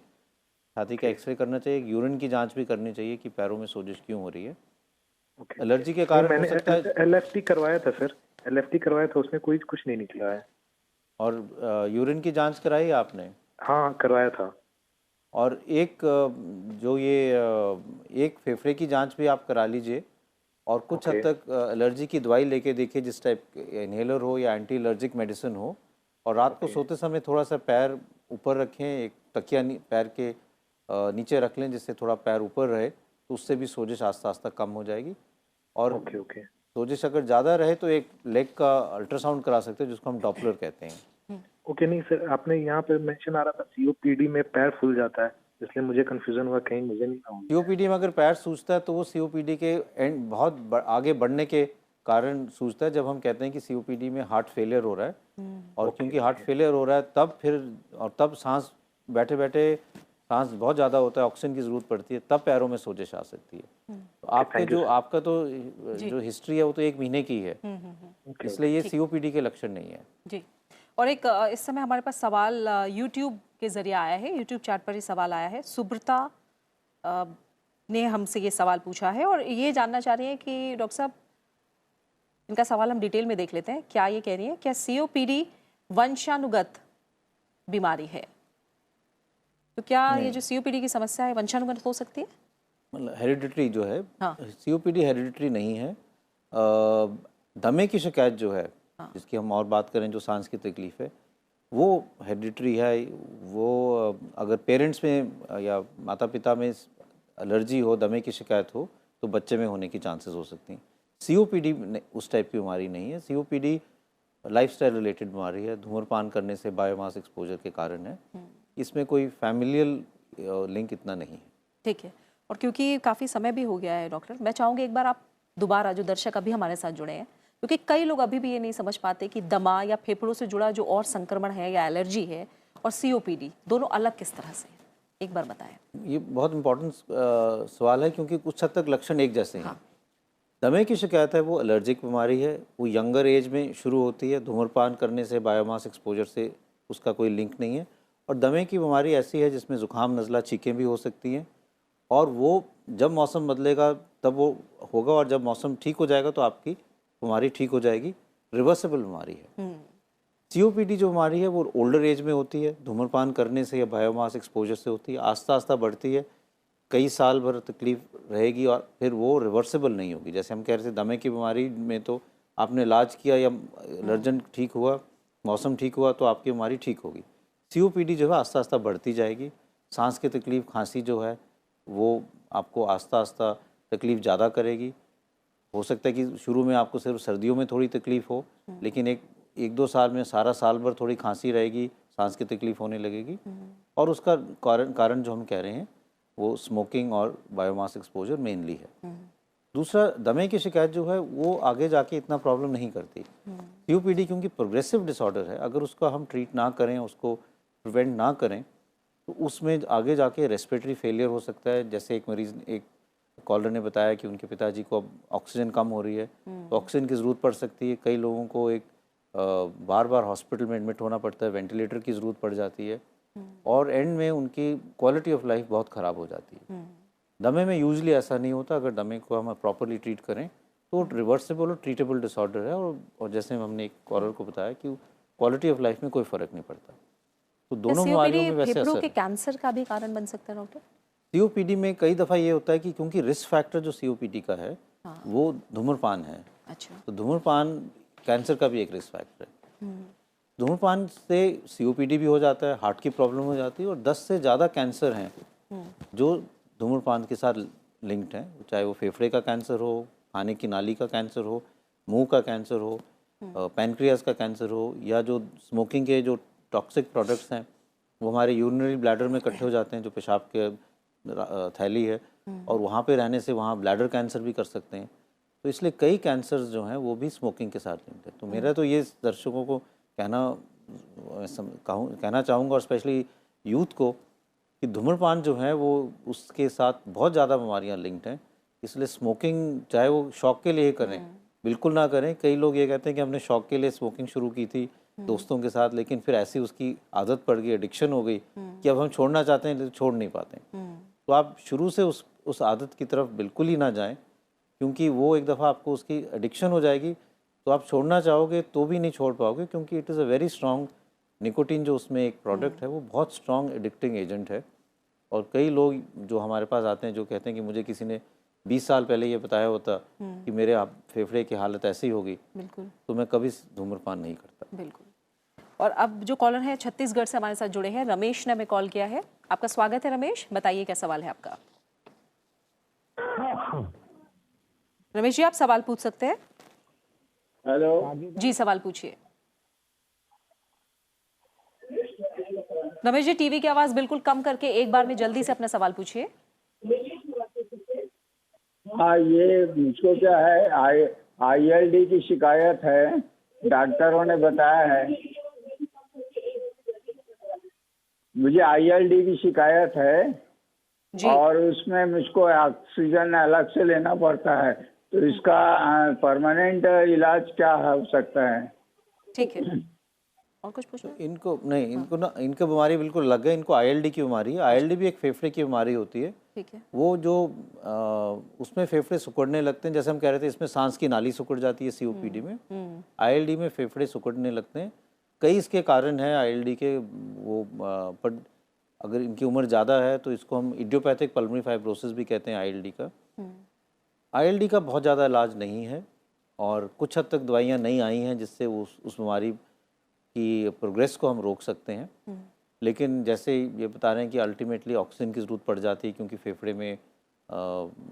छाती का एक्सरे करना चाहिए, यूरिन की जांच भी करनी चाहिए कि पैरों में सोजिश क्यों हो रही है। एलर्जी के कारण हो सकता है। एलएफटी करवाया था सर, एलएफटी करवाया था, उसमें कोई कुछ नहीं निकला है। और यूरिन की जांच कराई आपने? हाँ, करवाया था। और एक एक फेफड़े की जांच भी आप करा लीजिए, और कुछ हद तक एलर्जी की दवाई लेके देखिए, जिस टाइप इन्हेलर हो या एंटी एलर्जिक मेडिसिन हो। और रात को सोते समय थोड़ा सा पैर ऊपर रखें, एक तकिया पैर के नीचे रख लें, जिससे थोड़ा पैर ऊपर रहे, तो उससे भी सोजिश आस्ता आस्ता कम हो जाएगी। और सोजिश अगर ज़्यादा रहे तो एक लेग का अल्ट्रासाउंड करा सकते हैं, जिसको हम डॉपलर कहते हैं। ओके, नहीं सर, आपने यहाँ पे मेंशन आ रहा था सीओपीडी में पैर फूल जाता है, इसलिए मुझे कंफ्यूजन हुआ, कहीं मुझे नहीं हुआ। सीओपीडी में अगर पैर सूजता है तो वो सीओपीडी के बहुत आगे बढ़ने के कारण सूजता है। जब हम कहते हैं कि सीओपीडी में हार्ट फेलियर हो रहा है, और क्योंकि हार्ट फेलियर हो रहा है तब सांस बैठे बैठे सांस बहुत ज़्यादा होता है, ऑक्सीजन की ज़रूरत पड़ती है, तब पैरों में सोजिश आ सकती है। तो आपका तो जो हिस्ट्री है वो तो 1 महीने की है, इसलिए ये सीओपीडी के लक्षण नहीं है जी। और एक इस समय हमारे पास सवाल यूट्यूब के जरिए आया है, यूट्यूब चैट पर ही सवाल आया है। सुब्रता ने हमसे ये सवाल पूछा है, और ये जानना चाह रही है कि डॉक्टर साहब, इनका सवाल हम डिटेल में देख लेते हैं। क्या ये कह रही है, क्या सीओपीडी वंशानुगत बीमारी है? तो क्या ये जो सीओपीडी की समस्या है वंशानुगत हो सकती है? मतलब हेरिडिटरी जो है, हाँ। सीओपीडी हेरिडिटरी नहीं है। दमे की शिकायत जो है, जिसकी हम और बात करें, जो सांस की तकलीफ है, वो हेरिडिटरी है। वो अगर पेरेंट्स में या माता पिता में एलर्जी हो, दमे की शिकायत हो, तो बच्चे में होने की चांसेस हो सकती हैं। सीओपीडी उस टाइप की बीमारी नहीं है। सीओपीडी लाइफस्टाइल रिलेटेड बीमारी है, धूम्रपान करने से बायोमास एक्सपोजर के कारण है। इसमें कोई फैमिलियल लिंक इतना नहीं है। ठीक है। और क्योंकि काफ़ी समय भी हो गया है डॉक्टर, मैं चाहूँगी एक बार आप दोबारा, जो दर्शक अभी हमारे साथ जुड़े हैं, क्योंकि कई लोग अभी भी ये नहीं समझ पाते कि दमा या फेफड़ों से जुड़ा जो और संक्रमण है या एलर्जी है और सीओपीडी दोनों अलग किस तरह से, एक बार बताएं। ये बहुत इम्पोर्टेंट सवाल है, क्योंकि कुछ हद तक लक्षण एक जैसे हैं। दमे की शिकायत है, वो एलर्जिक बीमारी है, वो यंगर एज में शुरू होती है। धूम्रपान करने से, बायोमास एक्सपोजर से उसका कोई लिंक नहीं है। और दमे की बीमारी ऐसी है जिसमें ज़ुकाम, नज़ला, छींकें भी हो सकती हैं, और वो जब मौसम बदलेगा तब वो होगा, और जब मौसम ठीक हो जाएगा तो आपकी बीमारी ठीक हो जाएगी। रिवर्सिबल बीमारी है। सीओपीडी जो बीमारी है वो ओल्डर एज में होती है, धूम्रपान करने से या बायोमास एक्सपोजर से होती है, आस्ता आस्ता बढ़ती है, कई साल भर तकलीफ रहेगी, और फिर वो रिवर्सिबल नहीं होगी। जैसे हम कह रहे थे, दमे की बीमारी में तो आपने इलाज किया या एलर्जन ठीक हुआ, मौसम ठीक हुआ, तो आपकी बीमारी ठीक होगी। सीओपीडी जो है आस्ता आस्ता बढ़ती जाएगी। सांस की तकलीफ, खांसी जो है वो आपको आस्ता आस्ता तकलीफ़ ज़्यादा करेगी। हो सकता है कि शुरू में आपको सिर्फ सर्दियों में थोड़ी तकलीफ़ हो, लेकिन एक दो साल में सारा साल भर थोड़ी खांसी रहेगी, सांस की तकलीफ़ होने लगेगी। और उसका कारण जो हम कह रहे हैं वो स्मोकिंग और बायोमास एक्सपोजर मेनली है। दूसरा, दमे की शिकायत जो है वो आगे जाके इतना प्रॉब्लम नहीं करती। सीओपीडी क्योंकि प्रोग्रेसिव डिसऑर्डर है, अगर उसका हम ट्रीट ना करें, उसको प्रिवेंट ना करें, तो उसमें आगे जाके रेस्पिरेटरी फेलियर हो सकता है। जैसे एक कॉलर ने बताया कि उनके पिताजी को अब ऑक्सीजन कम हो रही है, तो ऑक्सीजन की ज़रूरत पड़ सकती है। कई लोगों को बार बार हॉस्पिटल में एडमिट होना पड़ता है, वेंटिलेटर की ज़रूरत पड़ जाती है, और एंड में उनकी क्वालिटी ऑफ लाइफ बहुत ख़राब हो जाती है। दमे में यूजली ऐसा नहीं होता। अगर दमे को हम प्रॉपरली ट्रीट करें तो रिवर्सिबल और ट्रीटेबल डिसऑर्डर है, और जैसे हमने एक कॉलर को बताया कि क्वालिटी ऑफ लाइफ में कोई फ़र्क नहीं पड़ता। तो दोनों बीमारियों में वैसे फेफड़ों के कैंसर का भी कारण बन सकता है डॉक्टर? सीओपीडी में कई दफ़ा ये होता है कि क्योंकि रिस्क फैक्टर जो सीओपीडी का है वो धूम्रपान है। अच्छा। तो धूम्रपान कैंसर का भी एक रिस्क फैक्टर है। धूम्रपान से सीओपीडी भी हो जाता है, हार्ट की प्रॉब्लम हो जाती है, और 10 से ज़्यादा कैंसर हैं जो धूम्रपान के साथ लिंक्ड हैं, चाहे वो फेफड़े का कैंसर हो, खाने की नाली का कैंसर हो, मुंह का कैंसर हो, पैनक्रियास का कैंसर हो, या जो स्मोकिंग के जो टॉक्सिक प्रोडक्ट्स हैं वो हमारे यूरिनरी ब्लैडर में इकट्ठे हो जाते हैं, जो पेशाब के थैली है, और वहाँ पे रहने से वहाँ ब्लैडर कैंसर भी कर सकते हैं। तो इसलिए कई कैंसर्स जो हैं वो भी स्मोकिंग के साथ लिंक्ड है। तो मेरा तो ये दर्शकों को कहना चाहूँगा, और स्पेशली यूथ को, कि धूम्रपान जो है वो उसके साथ बहुत ज़्यादा बीमारियाँ लिंक्ड हैं। इसलिए स्मोकिंग चाहे वो शौक के लिए करें, बिल्कुल ना करें। कई लोग ये कहते हैं कि हमने शौक के लिए स्मोकिंग शुरू की थी दोस्तों के साथ, लेकिन फिर ऐसी उसकी आदत पड़ गई, एडिक्शन हो गई कि अब हम छोड़ना चाहते हैं लेकिन छोड़ नहीं पाते। तो आप शुरू से उस आदत की तरफ बिल्कुल ही ना जाएं, क्योंकि वो एक दफ़ा आपको उसकी एडिक्शन हो जाएगी तो आप छोड़ना चाहोगे तो भी नहीं छोड़ पाओगे, क्योंकि it is a very strong nicotine जो उसमें एक प्रोडक्ट है वो बहुत स्ट्रॉन्ग एडिक्टिंग एजेंट है। और कई लोग जो हमारे पास आते हैं जो कहते हैं कि मुझे किसी ने 20 साल पहले ये बताया होता कि मेरे फेफड़े की हालत ऐसी होगी, बिल्कुल, तो मैं कभी धूम्रपान नहीं करता। बिल्कुल। और अब जो कॉलर है छत्तीसगढ़ से हमारे साथ जुड़े हैं, रमेश ने हमें कॉल किया है। आपका स्वागत है रमेश, बताइए क्या सवाल है आपका। रमेश जी आप सवाल पूछ सकते हैं। हेलो जी सवाल पूछिए। रमेश जी टीवी की आवाज बिल्कुल कम करके एक बार में जल्दी से अपना सवाल पूछिए। हाँ, ये मुझको क्या है, ILD की शिकायत है, डॉक्टरों ने बताया है मुझे ILD की शिकायत है जी। और उसमें मुझको ऑक्सीजन अलग से लेना पड़ता है, तो इसका परमानेंट इलाज क्या हो सकता है? ठीक है, और कुछ पूछना? इनको नहीं, इनका बीमारी बिल्कुल अलग है। इनको ILD की बीमारी है। ILD भी एक फेफड़े की बीमारी होती है। ठीक है। वो जो उसमें फेफड़े सिकुड़ने लगते हैं, जैसे हम कह रहे थे इसमें सांस की नाली सिकुड़ जाती है COPD में, ILD में फेफड़े सिकुड़ने लगते हैं। कई इसके कारण हैं ILD के, वो पर अगर इनकी उम्र ज़्यादा है तो इसको हम इडियोपैथिक पल्मोनरी फाइब्रोसिस भी कहते हैं ILD का। ILD का बहुत ज़्यादा इलाज नहीं है और कुछ हद तक दवाइयाँ नहीं आई हैं जिससे उस बीमारी की प्रोग्रेस को हम रोक सकते हैं। लेकिन जैसे ये बता रहे हैं कि अल्टीमेटली ऑक्सीजन की ज़रूरत पड़ जाती है, क्योंकि फेफड़े में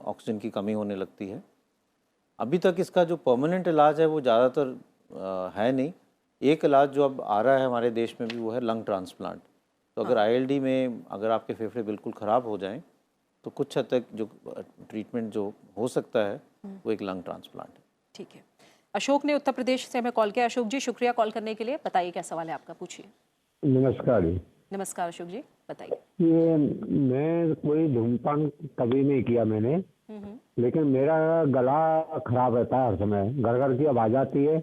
ऑक्सीजन की कमी होने लगती है। अभी तक इसका जो परमानेंट इलाज है वो ज़्यादातर है नहीं। एक इलाज जो अब आ रहा है हमारे देश में भी वो है लंग ट्रांसप्लांट। तो अगर ILD में अगर आपके फेफड़े बिल्कुल ख़राब हो जाएं तो कुछ हद तक जो ट्रीटमेंट जो हो सकता है वो एक लंग ट्रांसप्लांट है। ठीक है। अशोक ने उत्तर प्रदेश से हमें कॉल किया। अशोक जी शुक्रिया कॉल करने के लिए। बताइए क्या सवाल है आपका, पूछिए। नमस्कार जी। नमस्कार अशोक जी, बताइए। ये मैं कोई धूम्रपान कभी नहीं किया मैंने, लेकिन मेरा गला खराब रहता है हर समय, घर की आवाज आती है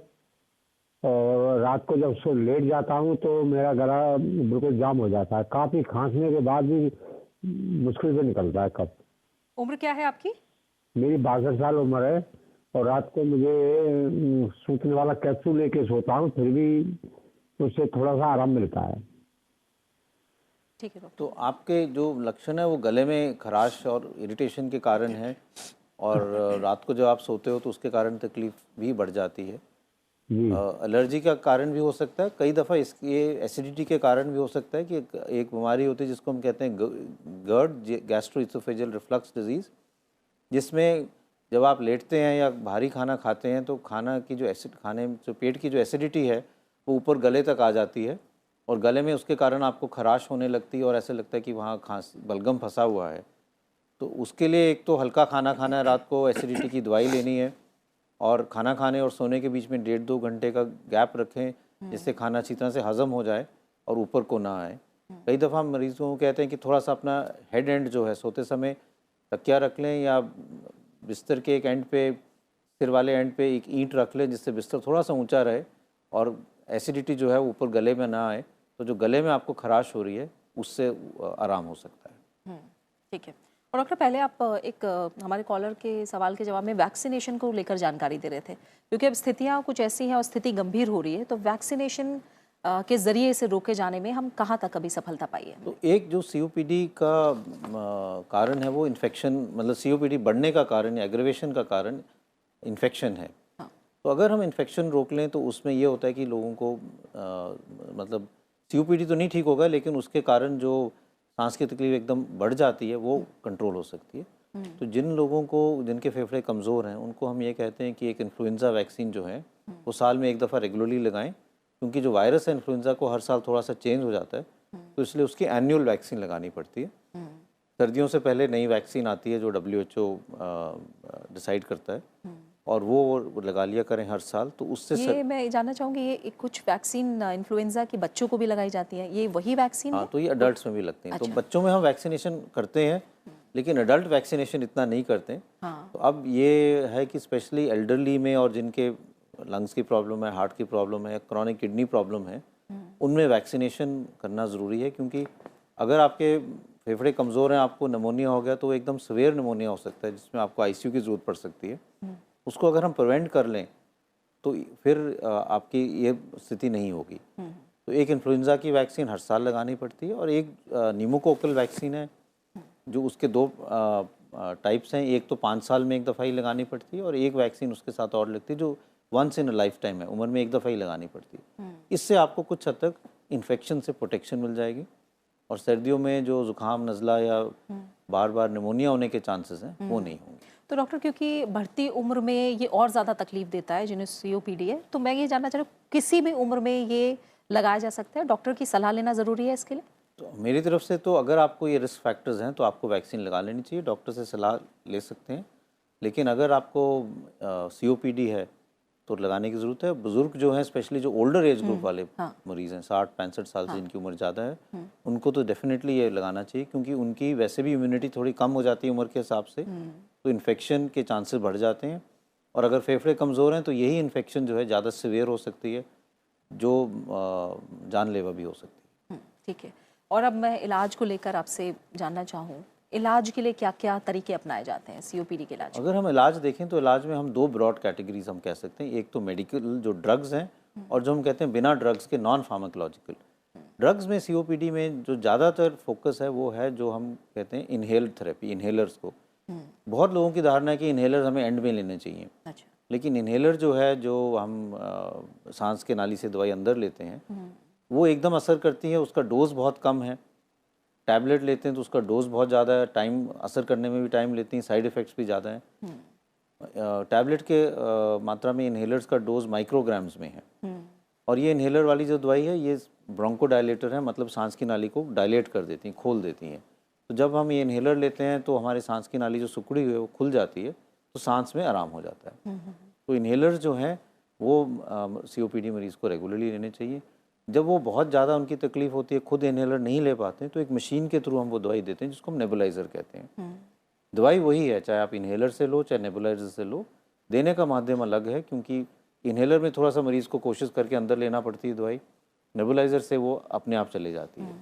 और रात को जब सो लेट जाता हूँ तो मेरा गला बिल्कुल जाम हो जाता है। काफी खांसने के बाद भी मुश्किल से निकलता है कब। उम्र क्या है आपकी? मेरी 62 साल उम्र है और रात को मुझे सूखने वाला कैप्सूल लेके सोता हूँ, फिर भी उससे थोड़ा सा आराम मिलता है। ठीक है। तो आपके जो लक्षण है वो गले में खराश और इरिटेशन के कारण है, और रात को जब आप सोते हो तो उसके कारण तकलीफ भी बढ़ जाती है। एलर्जी का कारण भी हो सकता है, कई दफ़ा ये एसिडिटी के कारण भी हो सकता है कि एक बीमारी होती है जिसको हम कहते हैं GERD, गैस्ट्रोइसोफेजियल रिफ्लक्स डिजीज़, जिसमें जब आप लेटते हैं या भारी खाना खाते हैं तो खाना की जो पेट की जो एसिडिटी है वो ऊपर गले तक आ जाती है और गले में उसके कारण आपको खराश होने लगती है और ऐसे लगता है कि वहाँ बलगम फंसा हुआ है। तो उसके लिए एक तो हल्का खाना खाना है, रात को एसिडिटी की दवाई लेनी है, और खाना खाने और सोने के बीच में 1.5-2 घंटे का गैप रखें जिससे खाना अच्छी तरह से हज़म हो जाए और ऊपर को ना आए। कई दफ़ा हम मरीज़ों को कहते हैं कि थोड़ा सा अपना हेड एंड जो है सोते समय तकिया रख लें या बिस्तर के एक एंड पे, सिर वाले एंड पे एक ईंट रख लें जिससे बिस्तर थोड़ा सा ऊंचा रहे और एसिडिटी जो है ऊपर गले में ना आए, तो जो गले में आपको खराश हो रही है उससे आराम हो सकता है। ठीक है। और डॉक्टर पहले आप एक हमारे कॉलर के सवाल के जवाब में वैक्सीनेशन को लेकर जानकारी दे रहे थे, क्योंकि अब स्थितियाँ कुछ ऐसी हैं और स्थिति गंभीर हो रही है, तो वैक्सीनेशन के जरिए इसे रोके जाने में हम कहाँ तक अभी सफलता पाई है? तो एक जो सीओपीडी का कारण है वो इन्फेक्शन, मतलब सीओपीडी बढ़ने का कारण या एग्रेवेशन का कारण इन्फेक्शन है। तो अगर हम इन्फेक्शन रोक लें तो उसमें ये होता है कि लोगों को मतलब सीओपीडी तो नहीं ठीक होगा, लेकिन उसके कारण जो सांस की तकलीफ एकदम बढ़ जाती है वो कंट्रोल हो सकती है। तो जिन लोगों को, जिनके फेफड़े कमज़ोर हैं, उनको हम ये कहते हैं कि एक इन्फ्लुएंजा वैक्सीन जो है वो साल में एक दफ़ा रेगुलरली लगाएं, क्योंकि जो वायरस है इन्फ्लुएंजा को हर साल थोड़ा सा चेंज हो जाता है, तो इसलिए उसकी एनुअल वैक्सीन लगानी पड़ती है। सर्दियों से पहले नई वैक्सीन आती है जो WHO डिसाइड करता है, और वो लगा लिया करें हर साल। तो उससे ये मैं जानना चाहूँगी, ये कुछ वैक्सीन इन्फ्लुएंजा की बच्चों को भी लगाई जाती है, ये वही वैक्सीन हाँ, है? तो ये अडल्ट्स में भी लगती हैं। अच्छा। तो बच्चों में हम वैक्सीनेशन करते हैं, लेकिन अडल्ट वैक्सीनेशन इतना नहीं करते हैं। हाँ। तो अब ये है कि स्पेशली एल्डरली में और जिनके लंग्स की प्रॉब्लम है, हार्ट की प्रॉब्लम है, क्रॉनिक किडनी प्रॉब्लम है, उनमें वैक्सीनेशन करना ज़रूरी है, क्योंकि अगर आपके फेफड़े कमज़ोर हैं, आपको निमोनिया हो गया, तो वो एकदम सीवियर निमोनिया हो सकता है जिसमें आपको आईसीयू की ज़रूरत पड़ सकती है। उसको अगर हम प्रिवेंट कर लें तो फिर आपकी ये स्थिति नहीं होगी। तो एक इन्फ्लुएंजा की वैक्सीन हर साल लगानी पड़ती है, और एक न्यूमोकोकल वैक्सीन है जो उसके दो टाइप्स हैं। एक तो 5 साल में एक दफ़ा ही लगानी पड़ती है, और एक वैक्सीन उसके साथ और लगती है जो once in a lifetime है, उम्र में एक दफ़ा ही लगानी पड़ती है। इससे आपको कुछ हद तक इन्फेक्शन से प्रोटेक्शन मिल जाएगी, और सर्दियों में जो ज़ुकाम, नज़ला या बार बार निमोनिया होने के चांसेस हैं वो नहीं होंगे। तो डॉक्टर, क्योंकि बढ़ती उम्र में ये और ज़्यादा तकलीफ देता है जिन्हें सीओपीडी है, तो मैं ये जानना चाह रही हूँ, किसी भी उम्र में ये लगाया जा सकता है? डॉक्टर की सलाह लेना ज़रूरी है इसके लिए? तो मेरी तरफ से तो अगर आपको ये रिस्क फैक्टर्स हैं तो आपको वैक्सीन लगा लेनी चाहिए, डॉक्टर से सलाह ले सकते हैं। लेकिन अगर आपको सीओपीडी है तो लगाने की ज़रूरत है। बुज़ुर्ग जो हैं, स्पेशली जो ओल्डर एज ग्रुप वाले मरीज़ हैं, 60-65 साल से जिनकी उम्र ज़्यादा है, उनको तो डेफिनेटली ये लगाना चाहिए, क्योंकि उनकी वैसे भी इम्यूनिटी थोड़ी कम हो जाती है उम्र के हिसाब से, तो इन्फेक्शन के चांसेस बढ़ जाते हैं। और अगर फेफड़े कमज़ोर हैं तो यही इन्फेक्शन जो है ज़्यादा सीवियर हो सकती है, जो जानलेवा भी हो सकती है। ठीक है। और अब मैं इलाज को लेकर आपसे जानना चाहूँ, इलाज के लिए क्या क्या तरीके अपनाए जाते हैं सीओपीडी के इलाज? अगर हम इलाज देखें तो इलाज में हम 2 ब्रॉड कैटेगरीज हम कह सकते हैं। एक तो मेडिकल जो ड्रग्स हैं, और जो हम कहते हैं बिना ड्रग्स के नॉन फार्माकोलॉजिकल। ड्रग्स में सीओपीडी में जो ज़्यादातर फोकस है वो है जो हम कहते हैं इनहेल्ड थेरेपी, इनहेलर्स को। बहुत लोगों की धारणा है कि इनहेलर हमें एंड में लेने चाहिए। अच्छा। लेकिन इनहेलर जो है, जो हम सांस के नाली से दवाई अंदर लेते हैं, वो एकदम असर करती है, उसका डोज बहुत कम है। टैबलेट लेते हैं तो उसका डोज बहुत ज़्यादा है, टाइम असर करने में भी टाइम लेती हैं, साइड इफ़ेक्ट्स भी ज़्यादा हैं। टैबलेट के मात्रा में इनहेलर्स का डोज माइक्रोग्राम्स में है, और ये इनहेलर वाली जो दवाई है ये ब्रोंकोडायलेटर है, मतलब सांस की नाली को डायलेट कर देती हैं, खोल देती हैं। तो जब हम ये इनहेलर लेते हैं तो हमारे सांस की नाली जो सिकुड़ी हुई है वो खुल जाती है, तो सांस में आराम हो जाता है। तो इनहेलर्स जो हैं वो सीओपीडी मरीज़ को रेगुलरली लेने चाहिए। जब वो बहुत ज़्यादा उनकी तकलीफ होती है, खुद इनहेलर नहीं ले पाते हैं, तो एक मशीन के थ्रू हम वो दवाई देते हैं जिसको हम नेबुलाइज़र कहते हैं। दवाई वही है, चाहे आप इनहेलर से लो चाहे नेबुलाइज़र से लो, देने का माध्यम अलग है, क्योंकि इनहेलर में थोड़ा सा मरीज़ को कोशिश करके अंदर लेना पड़ती है दवाई, नेबुलाइज़र से वो अपने आप चले जाती है।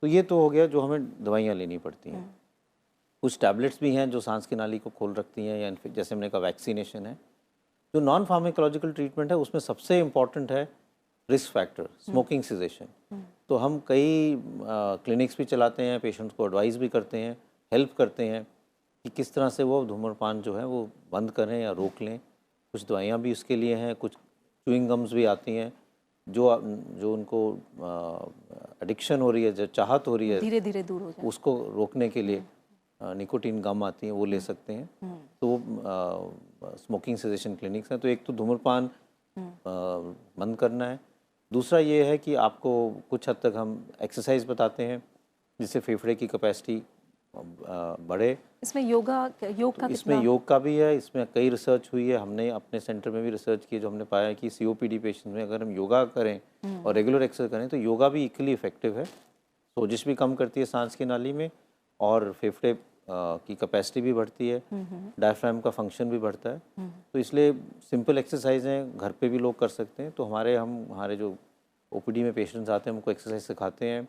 तो ये तो हो गया जो हमें दवाइयाँ लेनी पड़ती हैं। कुछ टैबलेट्स भी हैं जो सांस की नाली को खोल रखती हैं, या जैसे हमने कहा वैक्सीनेशन है। जो नॉन फार्माकोलॉजिकल ट्रीटमेंट है उसमें सबसे इम्पॉर्टेंट है रिस्क फैक्टर, स्मोकिंग सीजेशन। तो हम कई क्लिनिक्स भी चलाते हैं, पेशेंट्स को एडवाइस भी करते हैं, हेल्प करते हैं कि किस तरह से वो धूम्रपान जो है वो बंद करें या रोक लें। कुछ दवाइयाँ भी उसके लिए हैं, कुछ च्युइंग गम्स भी आती हैं जो उनको एडिक्शन हो रही है, जो चाहत हो रही है धीरे धीरे दूर हो जाए, उसको रोकने के लिए निकोटीन गम आती हैं, वो ले सकते हैं। तो वो स्मोकिंग सेसेशन क्लिनिक्स हैं। तो एक तो धूम्रपान बंद करना है, दूसरा ये है कि आपको कुछ हद तक हम एक्सरसाइज बताते हैं जिससे फेफड़े की कैपेसिटी बढ़े। इसमें योग का इसमें योग का भी है, इसमें कई रिसर्च हुई है, हमने अपने सेंटर में भी रिसर्च की, जो हमने पाया है कि सीओपीडी पेशेंट में अगर हम योगा करें और रेगुलर एक्सरसाइज करें तो योगा भी इक्वली इफेक्टिव है। सोजिश भी कम करती है सांस की नाली में, और फेफड़े की कैपेसिटी भी बढ़ती है, डायफ्राम का फंक्शन भी बढ़ता है। तो इसलिए सिंपल एक्सरसाइज हैं, घर पे भी लोग कर सकते हैं। तो हमारे जो ओपीडी में पेशेंट्स आते हैं उनको एक्सरसाइज सिखाते हैं,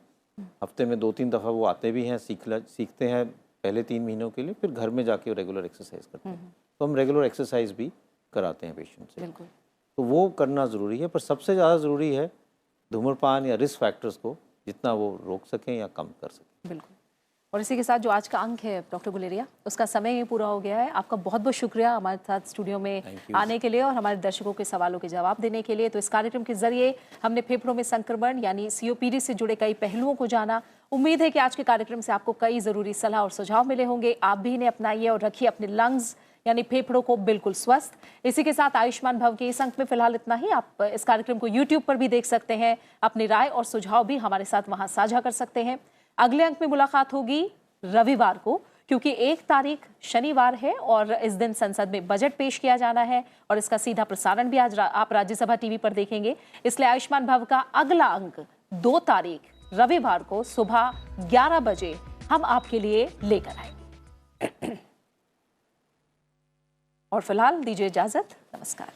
हफ्ते में 2-3 दफ़ा वो आते भी हैं, सीखते हैं पहले 3 महीनों के लिए, फिर घर में जाके रेगुलर एक्सरसाइज करते हैं। तो हम रेगुलर एक्सरसाइज भी कराते हैं पेशेंट से। तो वो करना ज़रूरी है, पर सबसे ज़्यादा ज़रूरी है धूम्रपान या रिस्क फैक्टर्स को जितना वो रोक सकें या कम कर सकें। बिल्कुल। और इसी के साथ जो आज का अंक है डॉक्टर गुलेरिया, उसका समय ही पूरा हो गया है। आपका बहुत बहुत शुक्रिया हमारे साथ स्टूडियो में आने के लिए और हमारे दर्शकों के सवालों के जवाब देने के लिए। तो इस कार्यक्रम के जरिए हमने फेफड़ों में संक्रमण यानी COPD से जुड़े कई पहलुओं को जाना। उम्मीद है कि आज के कार्यक्रम से आपको कई जरूरी सलाह और सुझाव मिले होंगे। आप भी इन्हें अपनाइए और रखिए अपने लंग्स यानी फेफड़ों को बिल्कुल स्वस्थ। इसी के साथ आयुष्मान भव के इस अंक में फिलहाल इतना ही। आप इस कार्यक्रम को YouTube पर भी देख सकते हैं। अपनी राय और सुझाव भी हमारे साथ वहां साझा कर सकते हैं। अगले अंक में मुलाकात होगी रविवार को, क्योंकि 1 तारीख शनिवार है और इस दिन संसद में बजट पेश किया जाना है और इसका सीधा प्रसारण भी आज आप राज्यसभा टीवी पर देखेंगे। इसलिए आयुष्मान भव का अगला अंक 2 तारीख रविवार को सुबह 11 बजे हम आपके लिए लेकर आएंगे। और फिलहाल दीजिए इजाजत। नमस्कार।